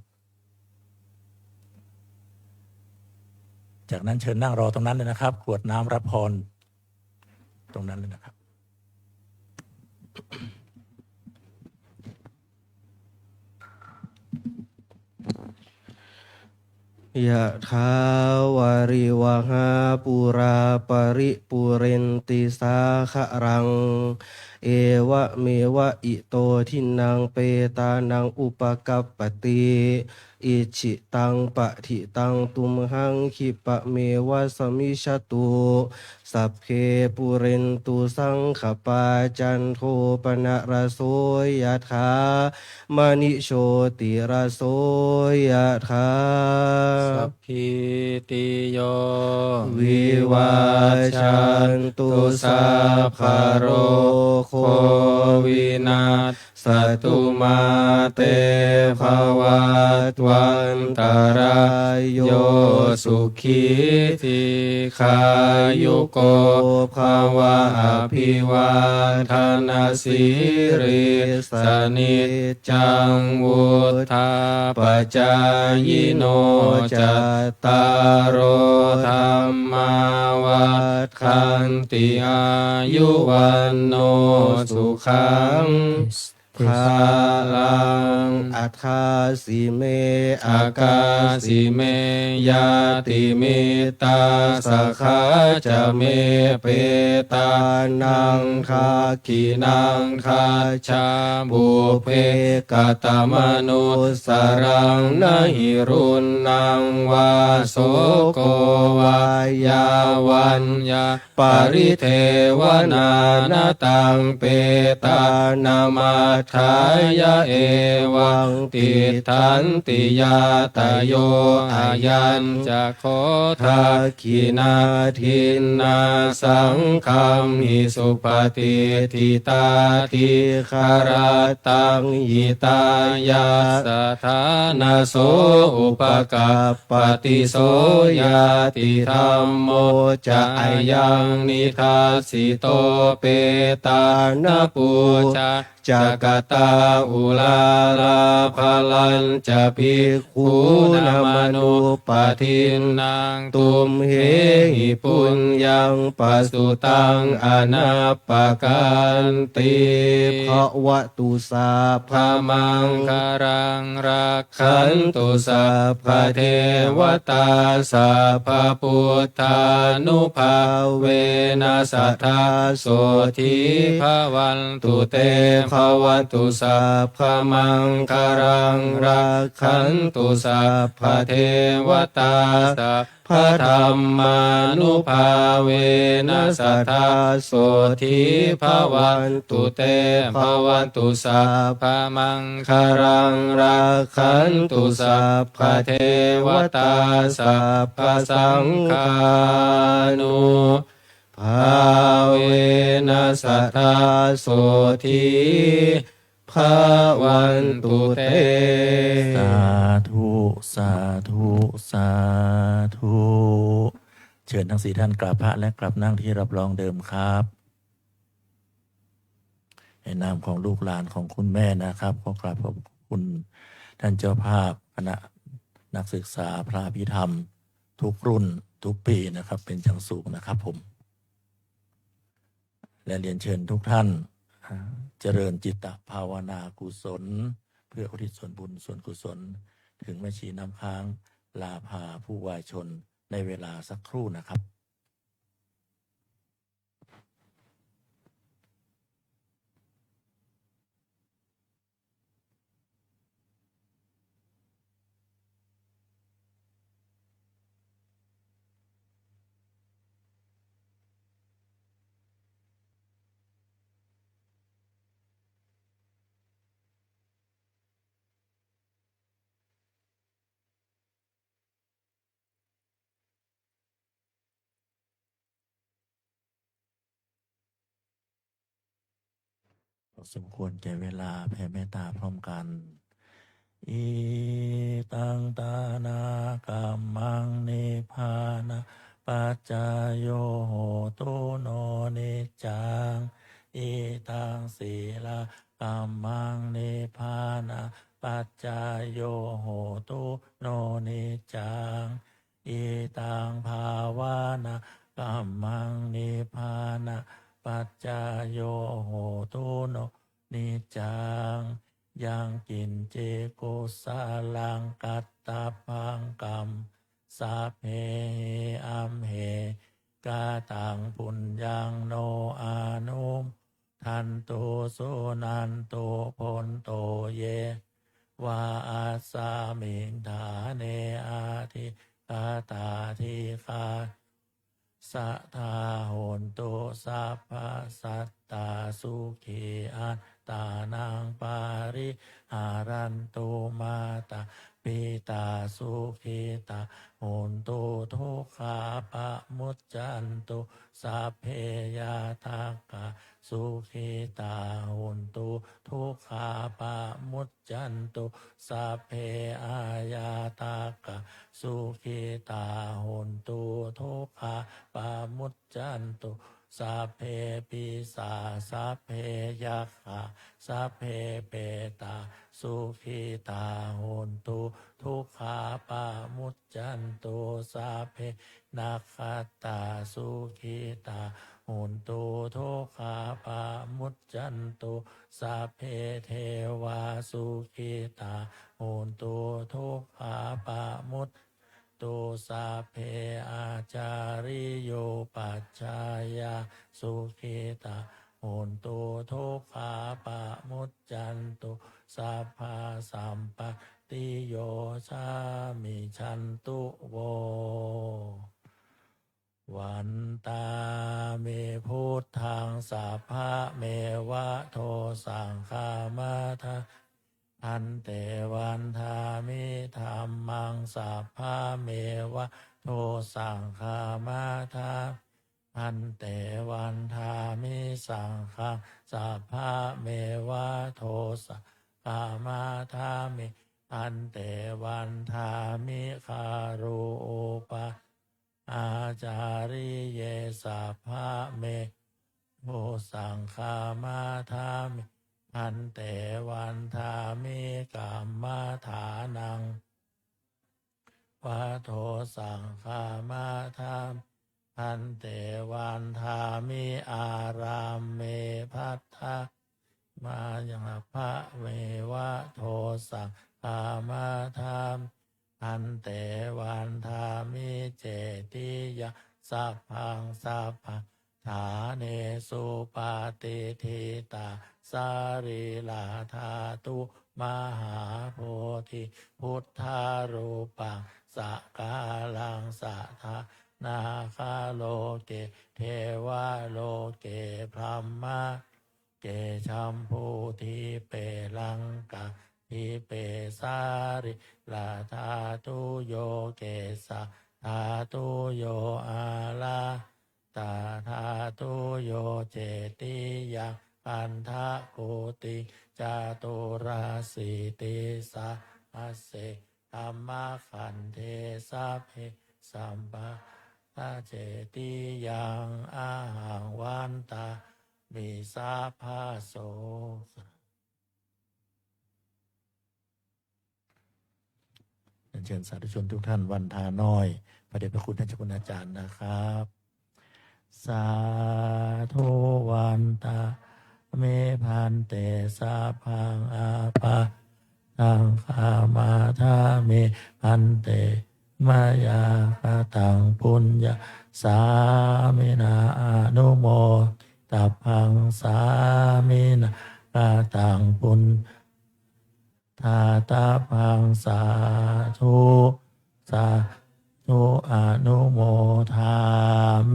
จากนั้นเชิญนั่งรอตรงนั้นเลยนะครับกรวดน้ำรับพรตรงนั้นเลยนะครับ ยะถาวาริวหาปุราปริปุเรนติสาคะรังเอวะเมวะอิโตทินังเปตานังอุปกัปปติอิชิตังปะทิตังตุมหังคิปะเมวะสมิชตุสัพเพปุเรนตุสังขปาจันโทปนะระโสยะถามณิโชติระโสยะถา สัพพิติโย วิวาชันตุสัพพะโรโควินาศสัตุมาเตภวัตวันตรายโยสุขีทิขายุโกภวะอภิวาทนาสิริสนิจจังวุธาปจายโนจัตตารโอธรรมาวัฏขันติอายุวันโนสุขังภาลังอัฏฐาสิเมอากาสิเมยาติเมตาสะขาจะเมเปตานังคากินังคาชาบุเพกตมนุสรังนะหิรุณนังวาโสโกวายาวันยาปริเทวนานาตังเปตานามาทายะเอวังติทันติยาตโยอายัญจะโคทาคินาทินนาสังคัมหิสุปฏิทิตาทิคาราตังหิตายาสถานาโสอุปกัปปติโสยาติธรรมโมจะอายังนิทัสสิโตเปตานาปูชาจักตาอุลาลาภลันจะภิกขุนามนุปทินนางตุมเหหิปุญญังปัสสุตังอนาปกันติภวตุสาภามังคารังรักขันตุสัพพเทวตาสัพพพุทธานุภาเวนัสสทธาโสทิภวันตุเตภวันตุสัพพมังคารังรักขันตุสัพพเทวตาสัพพธรรมานุภาเวนัสสทธาโสทิภวันตุเตภวันตุสัพพมังคารังรักขันตุสัพพเทวตาสัพพสังฆานุภาเวนัสสทธาโสทิภวันตุเต สาธุสาธุสาธุเชิญทั้งสี่ท่านกราบพระและกลับนั่งที่รับรองเดิมครับในนามของลูกหลานของคุณแม่นะครับขอกราบขอบคุณท่านเจ้าภาพคณะนักศึกษาพระอภิธรรมทุกรุ่นทุกปีนะครับเป็นอย่างสูงนะครับผมและเรียนเชิญทุกท่านเจริญจิตตภาวนากุศลเพื่ออุทิศส่วนบุญส่วนกุศลถึงแม่ชีน้ำค้างลาภาผู้วายชนในเวลาสักครู่นะครับ สมควรแก่เวลาแผ่เมตตาพร้อมกันอิตังตานากัมมังนิพพานะปัจจายโยโหตุโนนิจจังอิตังศีลากัมมังนิพพานะปัจจายโยโหตุโนนิจจัง อิตังภาวานากัมมังนิพพานะปัจจายโยโหตุโนนิจจังยังกินเจโกสาลังกัตตาพังกัมสัพเพอัมเหกาตังปุญญังโนอานุมทันตุสุนันตุพนโตเยวาอาสามิงฐาเนอาทิคาตาทิคาสัทธาโหนตุสัพพะสัตตาสุขีอัตตานังปาริหารันตุมาตาปิตาสุขิตาโหนตุทุกขาปะมุจจันตุสัพเพยาตากะสุขิตาโหนตุทุกขาปะมุจจันตุสัพเพอายาตากะสุขิตาโหนตุทุกขาปะมุจจันตุสัพเพปิสาสัพเพยัคขาสัพเพเปตาสุขิตาโหนตุทุกขาปะมุจจันตุสัพเพนัคขตาสุขิตาโหนตุทุกขาปะมุจจันตุสัพเพเทวาสุขิตาโหนตุทุกขาปะมุจตุสัพเพอาจาริโยปัจจายาสุขิตาโหนตุทุกขาปะมุจจันตุสัพพะสัมปติโยชามิชันตุโววันตาเมพุทธังสัพพะเมวะโทสังฆามาทาอันเตวันทามิธรรมังสัพพะเมวะโทสังฆามาทาอันเตวันทามิสังฆังสัพพะเมวะโทสังฆามาทามิอันเตวันทามิคารุอุปะอาจาริเยสัพพะเมโทสังฆามาทามิอันเตวันทามิกัมมาฐานังวะโทสังฆามาทามิอันเตวันทามิอารามเมพัทธามายังพระเววะโทสังฆามาทามิอันเตวันทามิเจติยะสัพพังสัพพะฐาเนสุปาติทิตาสาริลาธาตุมหาโพธิพุทธารูปังสักกาลังสัทธานาคาโลเกเทวาโลเกพรหมะเกชัมพูทิเปลังกาทิเปสาริลาธาตุโยเกสะธาตุโยอาลาตาธาตุโยเจติยังอันทะโกติจาตุราสีติสาอาเสธรรมขันเทสัพเพสัมปะทาเจติยังอาหังวันตามิสาภาโสเชิญสาธุชนทุกท่านวันทาน้อยพระเดชพระคุณท่านเจ้าคุณอาจารย์นะครับสาธุวันตาเมพันเตสาพังอาภาตังคามาทาเมพันเตมายาคตังปุญญาสามินาอนุโมตัพพังสามินาคตังปุญทาตาพังสาธุสาธุอนุโมทา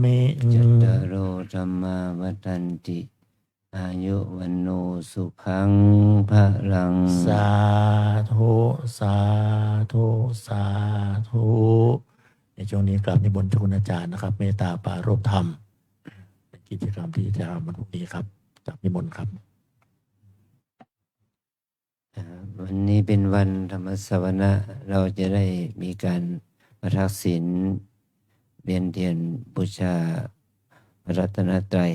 มิจัตตารโอธรรมาวัฏันติอายุวันโนสุขังพลังสาธุสาธุสาธุในช่วงนี้กลับนิมนต์เจ้าคุณอาจารย์นะครับเมตตาปรารภธรรมเป็นกิจกรรมที่จะทำวันพรุ่งนี้ครับจากนิมนต์ครับวันนี้เป็นวันธรรมสวนะเราจะได้มีการประทักศีลเรียนเทียนบูชาพระรัตนตรัย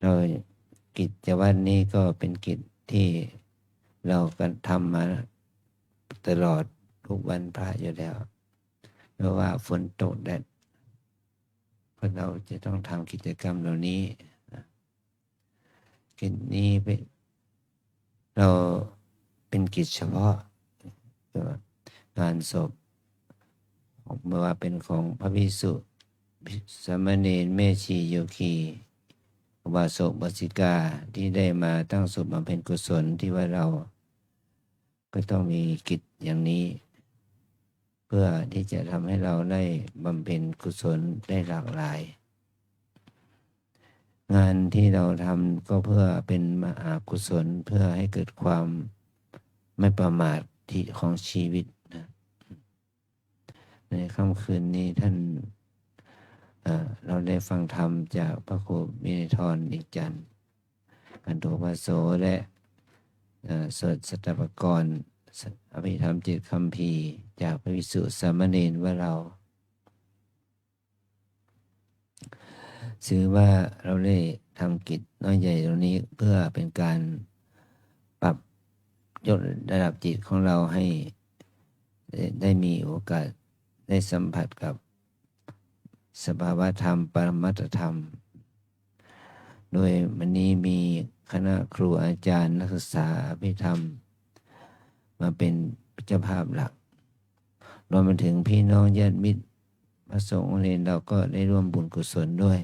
โดยกิจวัตรนี้ก็เป็นกิจที่เรากันทำมาตลอดทุกวันพระอยู่แล้ว เพราะว่าฝนตกแดดเพราะเราจะต้องทำกิจกรรมเหล่านี้กิจนี้เราเป็นกิจเฉพาะงานศพไม่ว่าเป็นของพระภิกษุสามเณรแม่ชีโยคีอุบาสกอุบาสิกาที่ได้มาตั้งศพบำเพ็ญกุศลที่ว่าเราก็ต้องมีกิจอย่างนี้ เพื่อที่จะทำให้เราได้บำเพ็ญกุศลได้หลากหลาย งานที่เราทำก็เพื่อเป็นมหากุศลเพื่อให้เกิดความไม่ประมาทที่ของชีวิตนะในค่ำคืนนี้ท่านเราได้ฟังธรรมจากพระครูมินิธรอิจันทร์กันโทภาโสและสวดสัตตปกรณ์อภิธรรม7 คัมภีร์จากพระภิกษุสามเณรว่าเราถือว่าเราได้ทำกิจน้อยใหญ่ตรงนี้เพื่อเป็นการปรับยกระดับจิตของเราให้ได้มีโอกาสได้สัมผัสกับสภาวะธรรมปรมัตถธรรมโดยวันนี้มีคณะครูอาจารย์นักศึกษาอภิธรรมมาเป็นเจ้าภาพหลักรวมไปถึงพี่น้องญาติมิตรพระสงฆ์เรียนเราก็ได้ร่วมบุญกุศลด้วย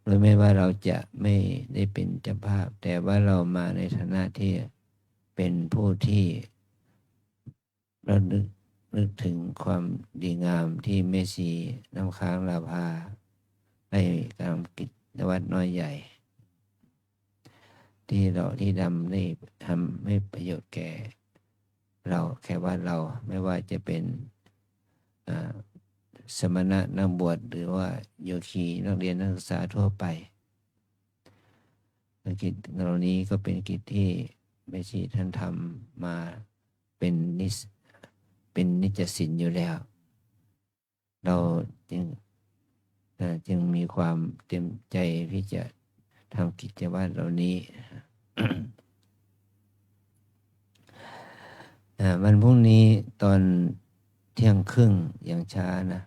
โดยไม่ว่าเราจะไม่ได้เป็นเจ้าภาพแต่ว่าเรามาในฐานะที่เป็นผู้ที่เรานึกถึงความดีงามที่แม่ชีน้ำค้างลาภาได้กระทำกิจวัตรน้อยใหญ่ที่ดำได้ทำให้ประโยชน์แก่เราแค่ว่าเราไม่ว่าจะเป็นสมณะนักบวชหรือว่าโยคีนักเรียนนักศึกษาทั่วไปกิจเหล่านี้ก็เป็นกิจที่แม่ชีท่านทำมาเป็นนิจศิลอยู่แล้วเราจึงมีความเต็มใจที่จะทำกิจวัตรเหล่านี้ วันพรุ่งนี้ตอนเที่ยงครึ่งอย่างช้านะ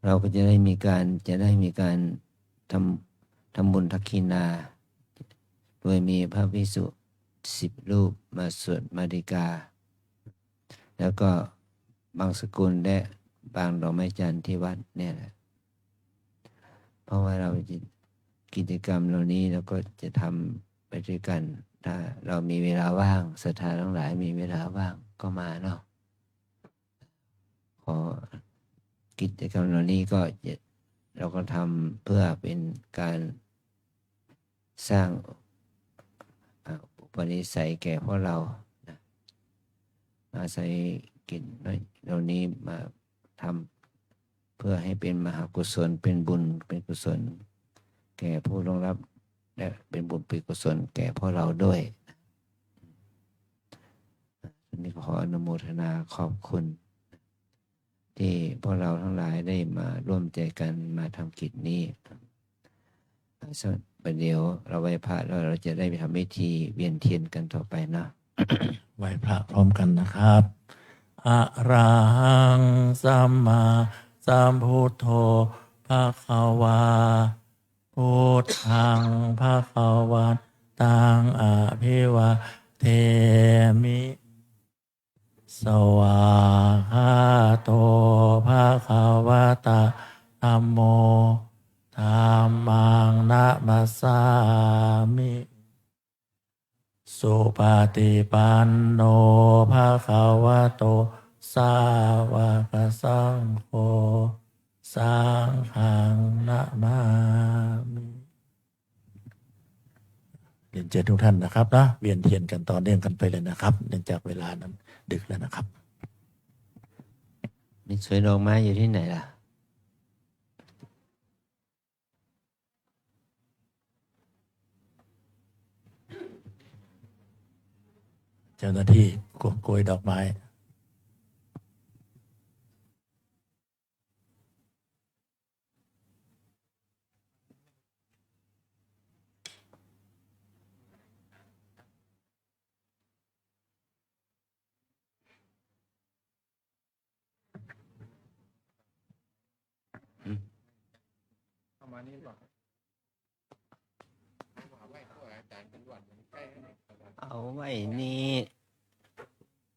เราก็จะได้มีการทำบุญทักขินาโดยมีพระภิกษุ10 รูปมาสวดมาติกาแล้วก็บางสกุลและบางดอกไม้จันทร์ที่วัดเนี่ยแหละเพราะว่าเรากิจกรรมเหล่านี้เราก็จะทำไปด้วยกันถ้าเรามีเวลาว่างศรัทธาทั้งหลายมีเวลาว่างก็มาเนาะขอกิจกรรมเหล่านี้ก็เราก็ทำเพื่อเป็นการสร้างอุปนิสัยแก่พวกเรานะอาศัยกิจเหล่านี้มาทำเพื่อให้เป็นมหากุศลเป็นบุญเป็นกุศลแก่ผู้ร่วงรับและเป็นบุญเป็นกุศลแก่พวกเราด้วยนี่ขออนุโมทนาขอบคุณที่พวกเราทั้งหลายได้มาร่วมใจกันมาทำกิจนี้ประเดี๋ยวเราไหว้พระแล้วเราจะได้ไปทำพิธีเวียนเทียนกันต่อไปนะ ไหว้พระพร้อมกันนะครับอะระหังสัมมาสัมพุทโธภะคะวาพุทธังภะคะวันตังอะภิวะเทมิสวาหาโตภะคะวะตะธัมโมธัมมังนะมัสสามิสุปฏิปันโนภะคะวะโตสาวกสังโฆสังฆังนะมามิเรียนเชิญทุกท่านนะครับนะเวียนเทียนกันต่อเนื่องกันไปเลยนะครับเนื่องจากเวลานั้นดึกแล้วนะครับ มีสวยดอกไม้อยู่ที่ไหนล่ะ เจ้าหน้าที่โกยดอกไม้ เอาไว้นี่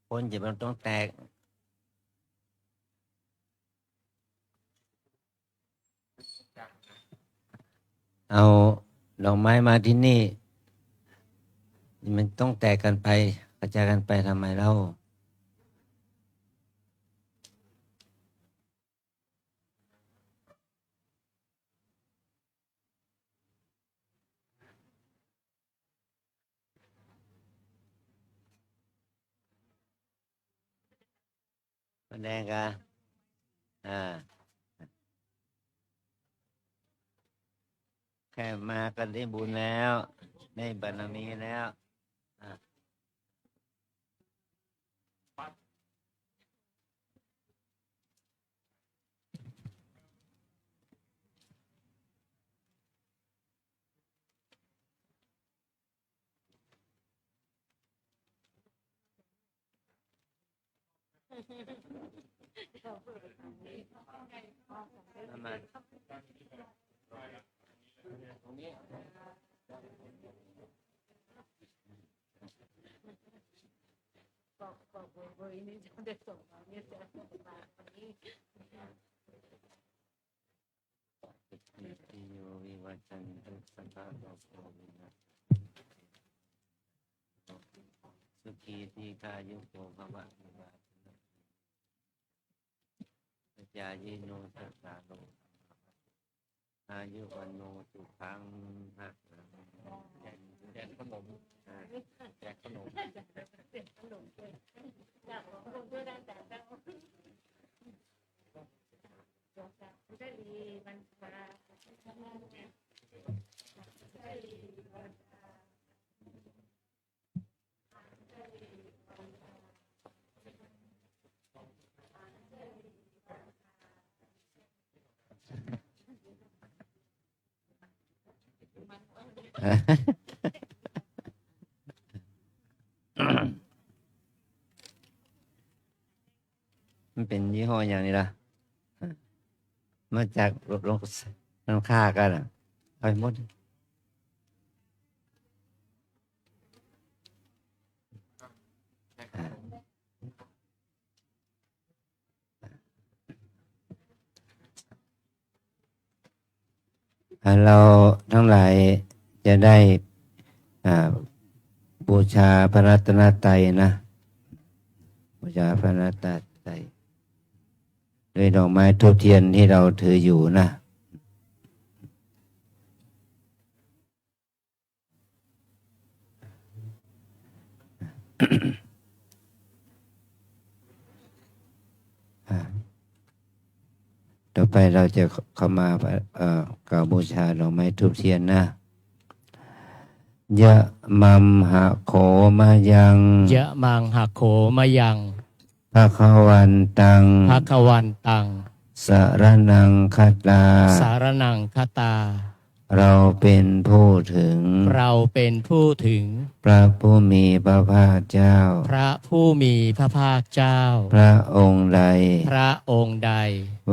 คนจะมันต้องแตกเอาดอกไม้มาที่นี่มันต้องแตกกันไปกระจายกันไปทำไมเล่าแสดงกันแค่มากันได้บุญแล้วได้บารมีแล้วทำไมติโยวิวัชชันตุสัพพะโลกโควินัสสุขีทีฆายุโกภวะวิวาสัจจายิโนสัสสาโลอายุวันโนสุขังภะแจกขนมแจกขนมมันเป็นยี่ห้ออย่างนี้ล่ะมาจากลงน้ำค่ากันเอาไปหมดเราทั้งหลายจะได้บูชาพระรัตนตรัยนะบูชาพระรัตนตรัยด้วยดอกไม้ธูปเทียนที่เราถืออยู่นะต่อไปเราจะเข้ามากราบบูชาดอกไม้ธูปเทียนนะยะมัมหะโขมายังยะมังหักโขมายังภะคะวันตังภะคะวันตังสารนังคัตตาสารนังคตาเราเป็นผู้ถึงเราเป็นผู้ถึงพระผู้มีพระภาคเจ้าพระผู้มีพระภาคเจ้าพระองค์ใดพระองค์ใด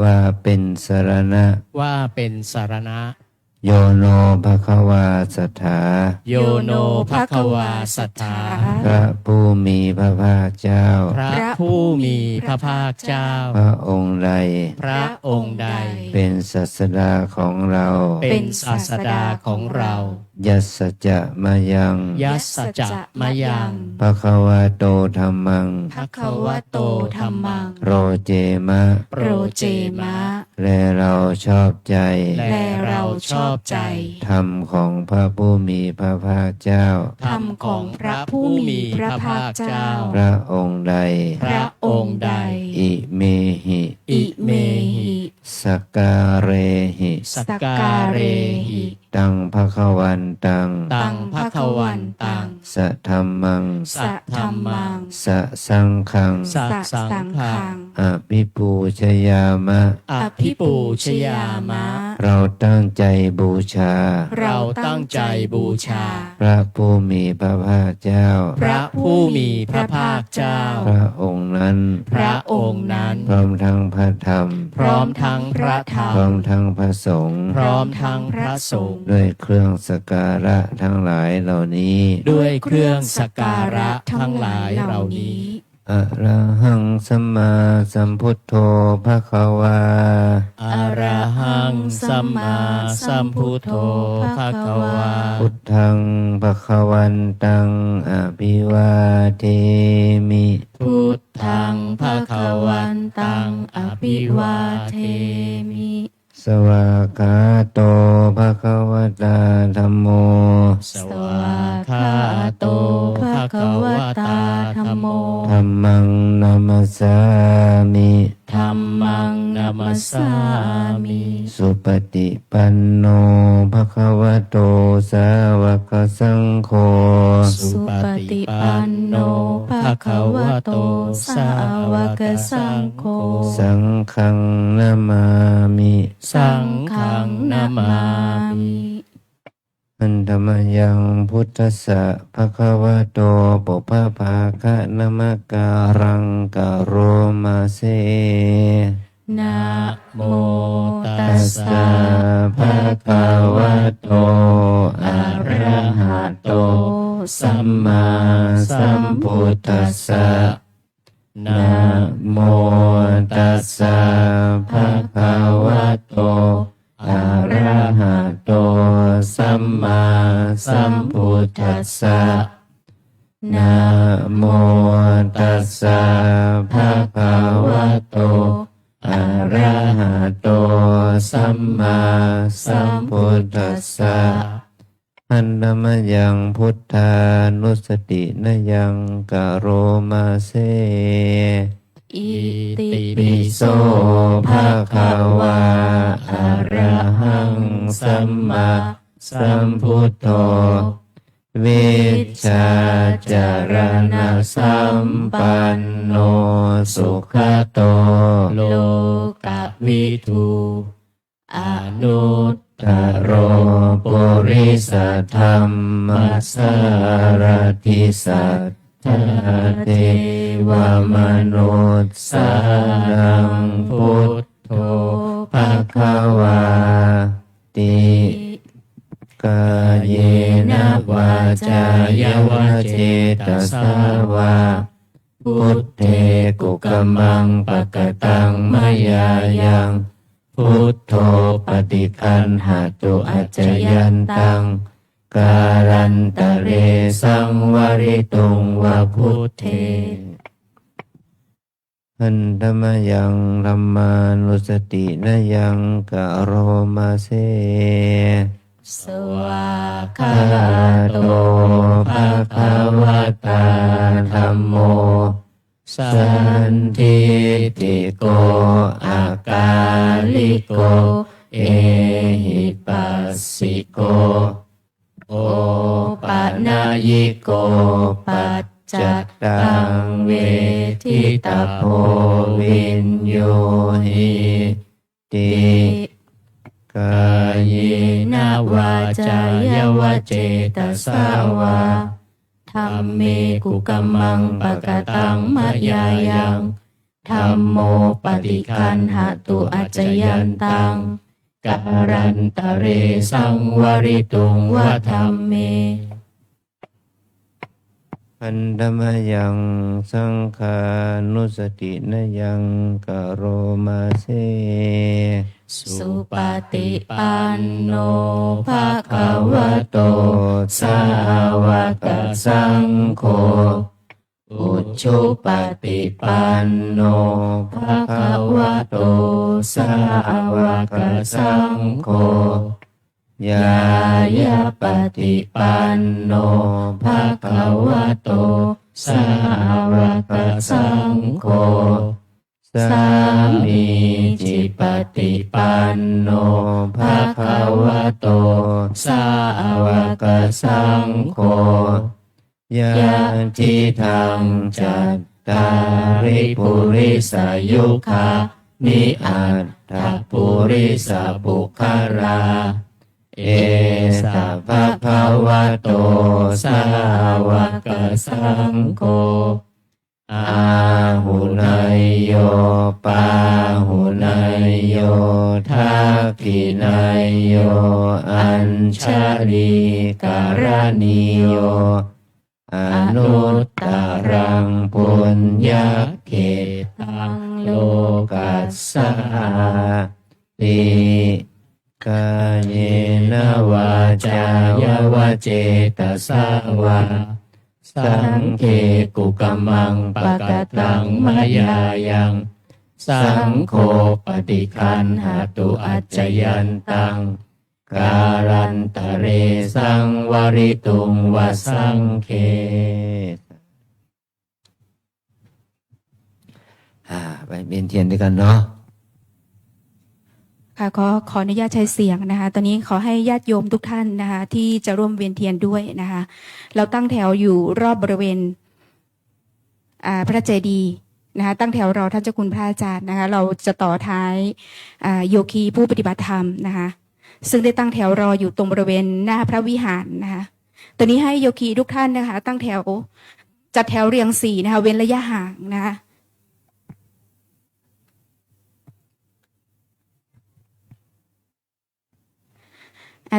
ว่าเป็นสรณะว่าเป็นสรณะโยโนภควาสัทธาโยโนภควาสัทธาพระผู้มีพระภาคเจ้าพระผู้มีพระภาคเจ้าพระองค์ใดพระองค์ใดเป็นศาสดาของเราเป็นศาสดาของเรายัสสจะมายังยัสสจะมายังภควาโตธัมมังภควโตธัมมังโรเจมะโรเจมะและเราชอบใจและเราชอบใจธรรมของพระผู้มีพระภาคเจ้าธรรมของพระผู้มีพระภาคเจ้าพระองค์ใดพระองค์ใดอิเมหิอิเมหิสักการเรหิสักการเรหิ ตังภคะวันตัง ตังภคะวันตัง สะธัมมัง สัทธัมมัง สะสังฆัง สัสังฆัง อภิปูชยามะ อภิปูชยามะ เราตั้งใจบูชา เราตั้งใจบูชา พระผู้มีพระภาคเจ้า พระผู้มีพระภาคเจ้า พระองค์นั้น พระองค์นั้น พร้อมทั้งพระธรรม พร้อมทั้งพระธรร พร้อ ม มทั้งพระสงฆ์ พร้อมทั้งพระสงฆ์ ด้วยเครื่องสักการะทั้งหลายเหล่านี้ ด้วยเครื่องสักการะทั้งหลายเหล่านี้ อะระหังสัมมาสัมพุทโธภควา อะระหังสัมมาสัมพุทโธภะคะวา พุทธังภควันตังอภิวาเทมิ พุทธังภะคะวันตังอภิวาเทมิ สวากขาโตภควตาธัมโม สวากขาโตภะคะวะตาธัมโม ธัมมังนามัสสามิ ธัมมังนัมสสามิ สุปฏิปันโนภควโตสาวกสังโฆ สุปฏิปันโนภะคะวะโตสาวกสังโฆ สังฆังนามามิ สังฆังนามามิ อันธรรมยังพุทธัสสะภควโตปุพพภาคะนมการังกะโรมาเส นะโมตั ตั ส ส สะ สะ ภะ ภะ คะ คะ วะ วะ โต โต อะ อะ ระ ระ หะ หะ โต โต สั สั ม ม มา มา สั สั ม ม พุ พุ ท ท ธั ธั ส ส สะ สะ นะ นะโมตัสสะภะคะวะโตอะระหะโตสัมมาสัมพุทธัสสะนะโมตัสสะภะคะวะโตอะระหะโตสัมมาสัมพุทธัสสะอันธรรมยังพุทธานุสตินยังกะโรมาเส อิติ ปิ ปิ โส โส ภะคะวาอะระหังสัมมาสัมพุทโธวิชชาจารณสัมปันโนสุขโต โลกวิทูอนุต ตโรปุริสธรรมสารทิสัทธาเทวมนุษย์สานังพุทโธภควาติกายเยนะวาจายวะเจตสาวาพุทเทกุกมังปะกตังมยายังพุทโธปฏิคันหาตุอัจจยันตังการันตะเรสังวริตุงวะพุทเทอันธรรมยังธรรมานุสตินยังกะโรมาเส สวา คา คา โต โต ภะคะวะตาธัมโม สั สั น นทิติโกอากาลิโก เอหิปัสสิโก โอปะนายิโก ปัจจัตตังเวทิตาโพวินโยหิติกายเย นาวาจายวะเจตสาวาธัมเมกุกมังปะกตังมะยายังธัมโมปฏิคันหตุอัจจยันตังการันตะเรสังวริตุงวะธัมเม อันธรรมยังสังขานุสตินยังกะโรมาเส สุปฏิปันโนภะคะวะโต สาวกสังโฆ อุชุปฏิปันโนภะคะวะโต สาวกสังโฆ ยายาปฏิปันโนภะคะวะโต สาวกสังโฆ สามีจิปฏิปันโนภะคะวะโต ส งโฆยะทิทังจัตตาริปุริสายุคานิอัตถปุริสปุคลาเอสัพพะวะโตสาวกสังโฆอาหุนยโยปาหุนยโยทักขินยโยอัญชลีการณิโยอนุตตรังปุญญเขตังโลกัสสาติกายเยนวาจายวเจตสาวาสังเคกุกัมมังปะกตังมายายังสังโฆปฏิคันหตุอัจจยันตังการันตะเรสังวริตุงวสังเคไปเวียนเทียนด้วยกันเนาะค่ะขออนุญาตใช้เสียงนะคะตอนนี้ขอให้ญาติโยมทุกท่านนะคะที่จะร่วมเวียนเทียนด้วยนะคะเราตั้งแถวอยู่รอบบริเวณพระเจดีย์นะคะตั้งแถวรอท่านเจ้าคุณพระอาจารย์นะคะเราจะต่อท้ายโยคีผู้ปฏิบัติธรรมนะคะซึ่งได้ตั้งแถวรออยู่ตรงบริเวณหน้าพระวิหารนะคะตอนนี้ให้โยคีทุกท่านนะคะตั้งแถวจัดแถวเรียง4นะคะเว้นระยะห่างนะคะ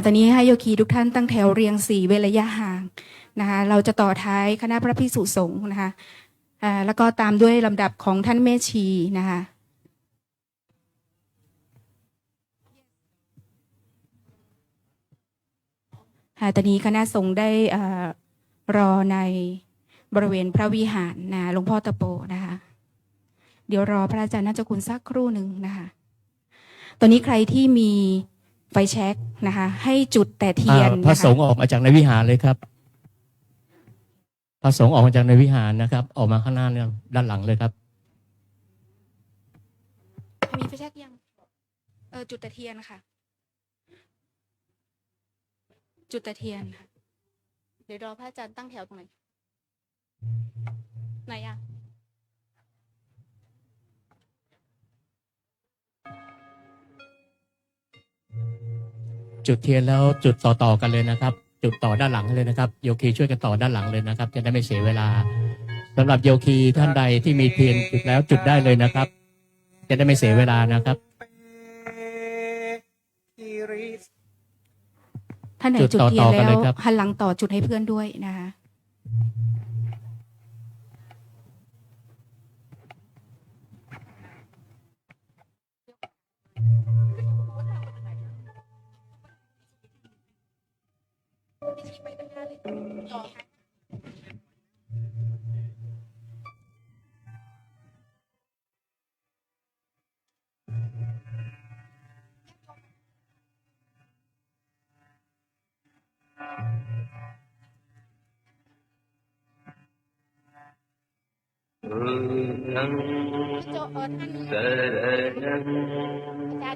ตอนนี้ให้โยคีทุกท่านตั้งแถวเรียง4เว้นระยะห่างนะคะเราจะต่อท้ายคณะพระภิกษุสงฆ์นะคะแล้วก็ตามด้วยลำดับของท่านแม่ชีนะคะตอนนี้คณะสงฆ์ได้รอในบริเวณพระวิหารนะหลวงพ่อตะโปนะคะเดี๋ยวรอพระอาจารย์น่าจะคุณสักครู่หนึ่งนะคะตอนนี้ใครที่มีไฟแช็กนะคะให้จุดแต่เทียนพระสงฆ์ออกมาจากในวิหารเลยครับพระสงฆ์ออกมาจากในวิหารนะครับออกมาข้างหน้าเนี่ยด้านหลังเลยครับมีไฟแช็กยังจุดแต่เทียนค่ะจุดแต่เทียนค่ะเดี๋ยวรอพระอาจารย์ตั้งแถวตรงไหนอ่ะจุดเทียนแล้วจุดต่อกันเลยนะครับจุดต่อด้านหลังเลยนะครับโยคีช่วยกันต่อด้านหลังเลยนะครับจะได้ไม่เสียเวลาสำหรับโยคีท่านใดที่มีเทียนจุดแล้วจุดได้เลยนะครับจะได้ไม่เสียเวลานะครับท่านไหนจุดเทียนแล้วหันหลังต่อจุดให้เพื่อนด้วยนะคะ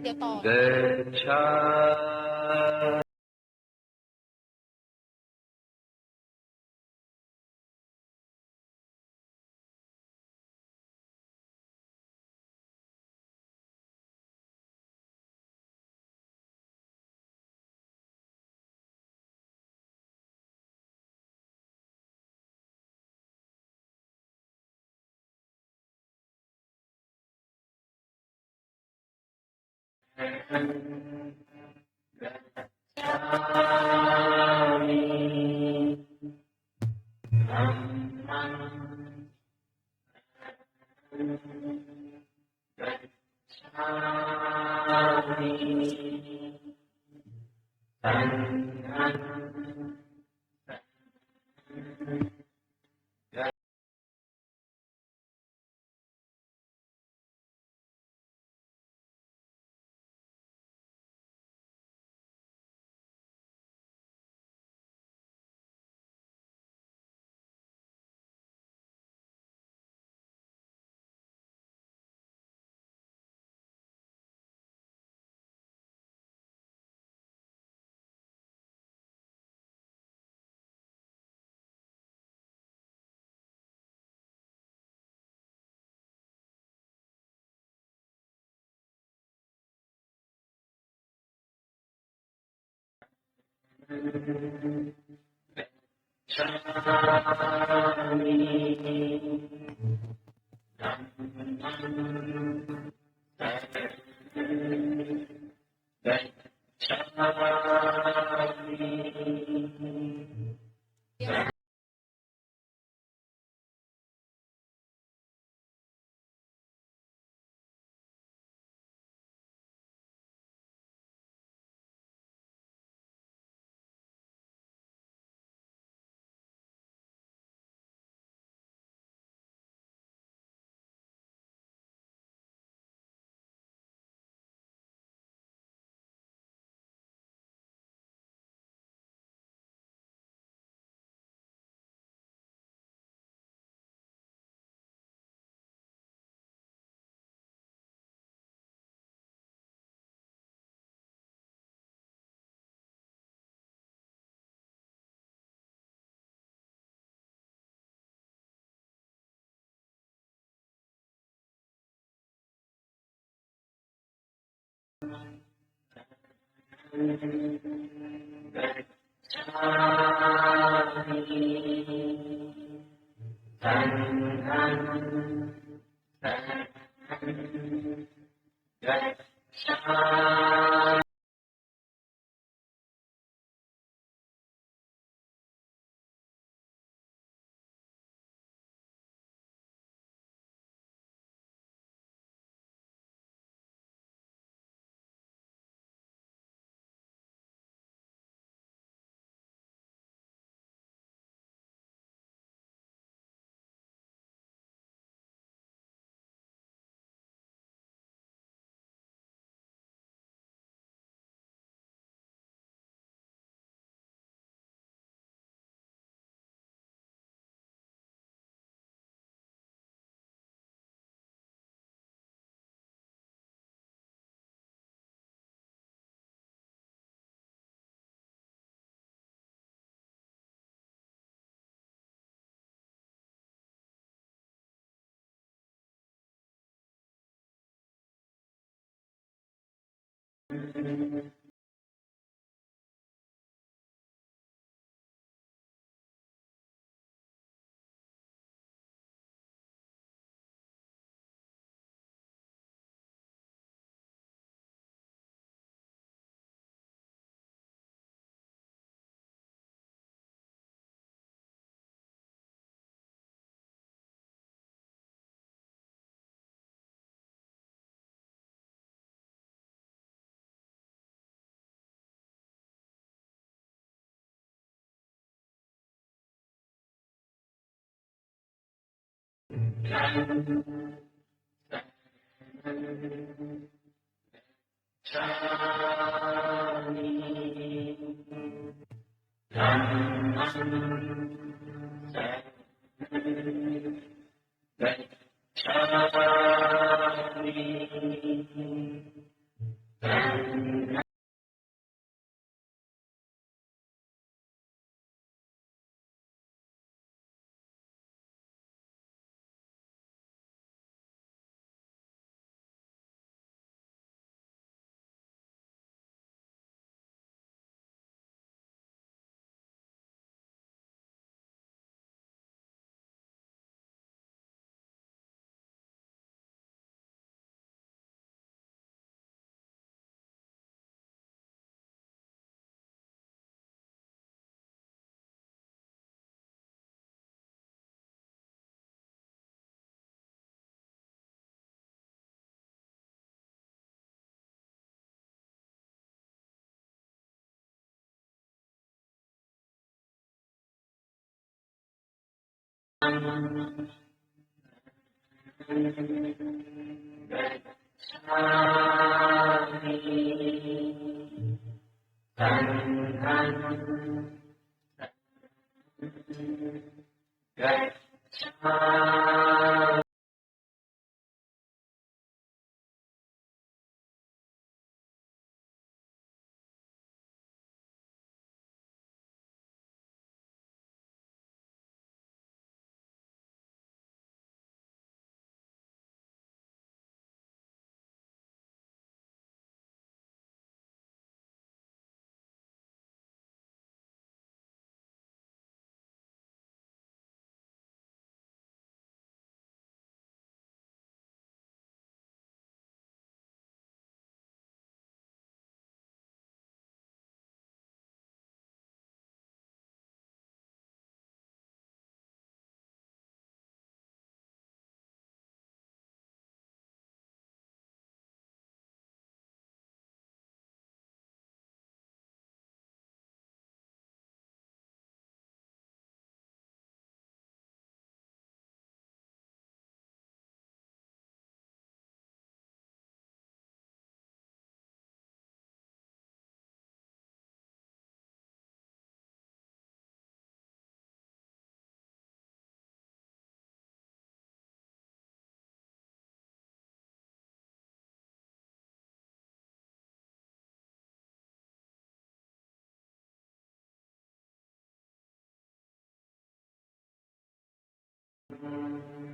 เดี๋ยวต่อ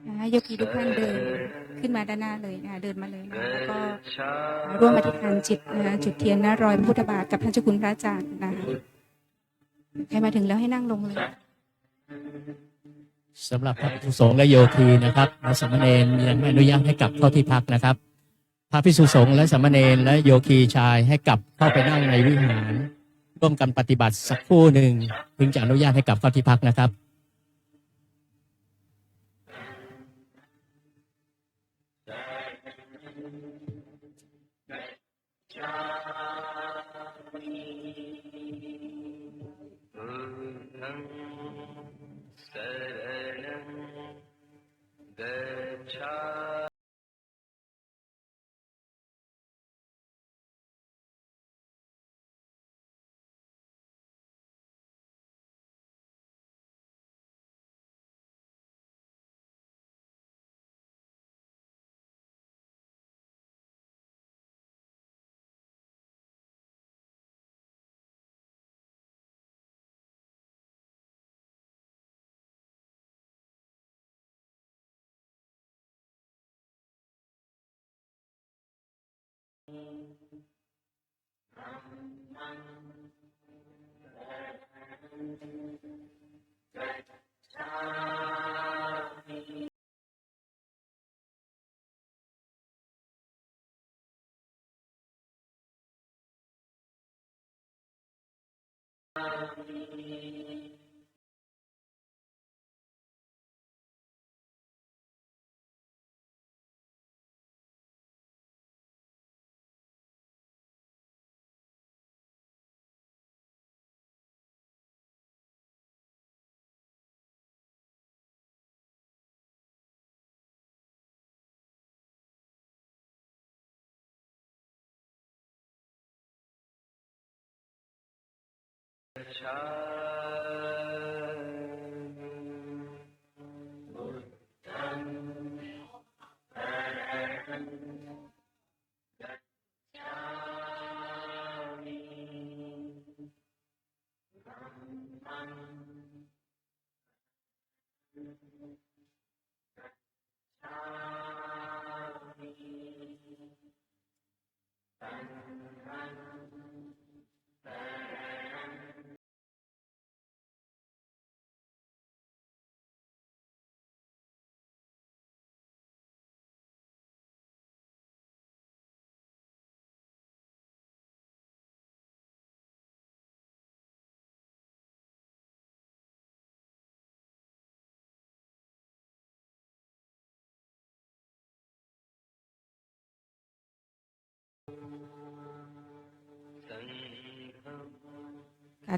นะคะโยคีทุกท่านเดินขึ้นมาด้านหน้าเลยนะคะเดินมาเลยนะแล้วก็ร่วมอธิษฐานจิตนะคะจุดเทียนหน้ารอยพระพุทธบาทกับท่านเจ้าคุณพระอาจารย์นะคะใครมาถึงแล้วให้นั่งลงเลย สำหรับพระภิกษุสงฆ์และโยคีนะครับและสามเณรยังไม่อนุญาตให้กลับเข้าที่พักนะครับพระภิกษุสงฆ์และสามเณรและโยคีชายให้กลับเข้าไปนั่งในวิหารร่วมกันปฏิบัติสักครู่หนึ่งถึงจะอนุญาตให้กลับเข้าที่พักนะครับ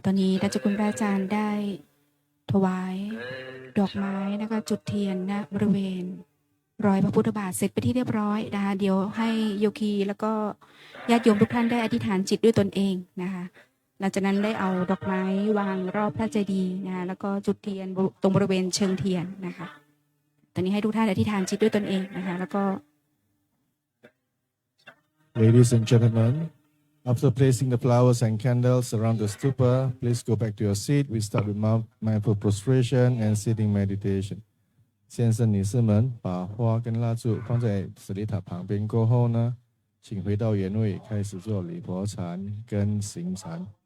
ตอนนี้ท่านเจ้าคุณพระอาจารย์ได้ถวายดอกไม้นะคะจุดเทียนณบริเวณรอยพระพุทธบาทเสร็จไปที่เรียบร้อยนะคะเดี๋ยวให้โยคีแล้วก็ญาติโยมทุกท่านได้อธิษฐานจิตด้วยตนเองนะคะหลังจากนั้นได้เอาดอกไม้วางรอบพระเจดีย์นะคะแล้วก็จุดเทียนตรงบริเวณเชิงเทียนนะคะตอนนี้ให้ทุกท่านอธิษฐานจิตด้วยตนเองนะคะแล้วก็ Ladies and gentlemen, after placing the flowers and candles around the stupa, please go back to your seat. We start with mindful prostration and sitting meditation. 先生、女士们，把花跟蜡烛放在舍利塔旁边过后呢，请回到原位，开始做礼佛禅跟行禅。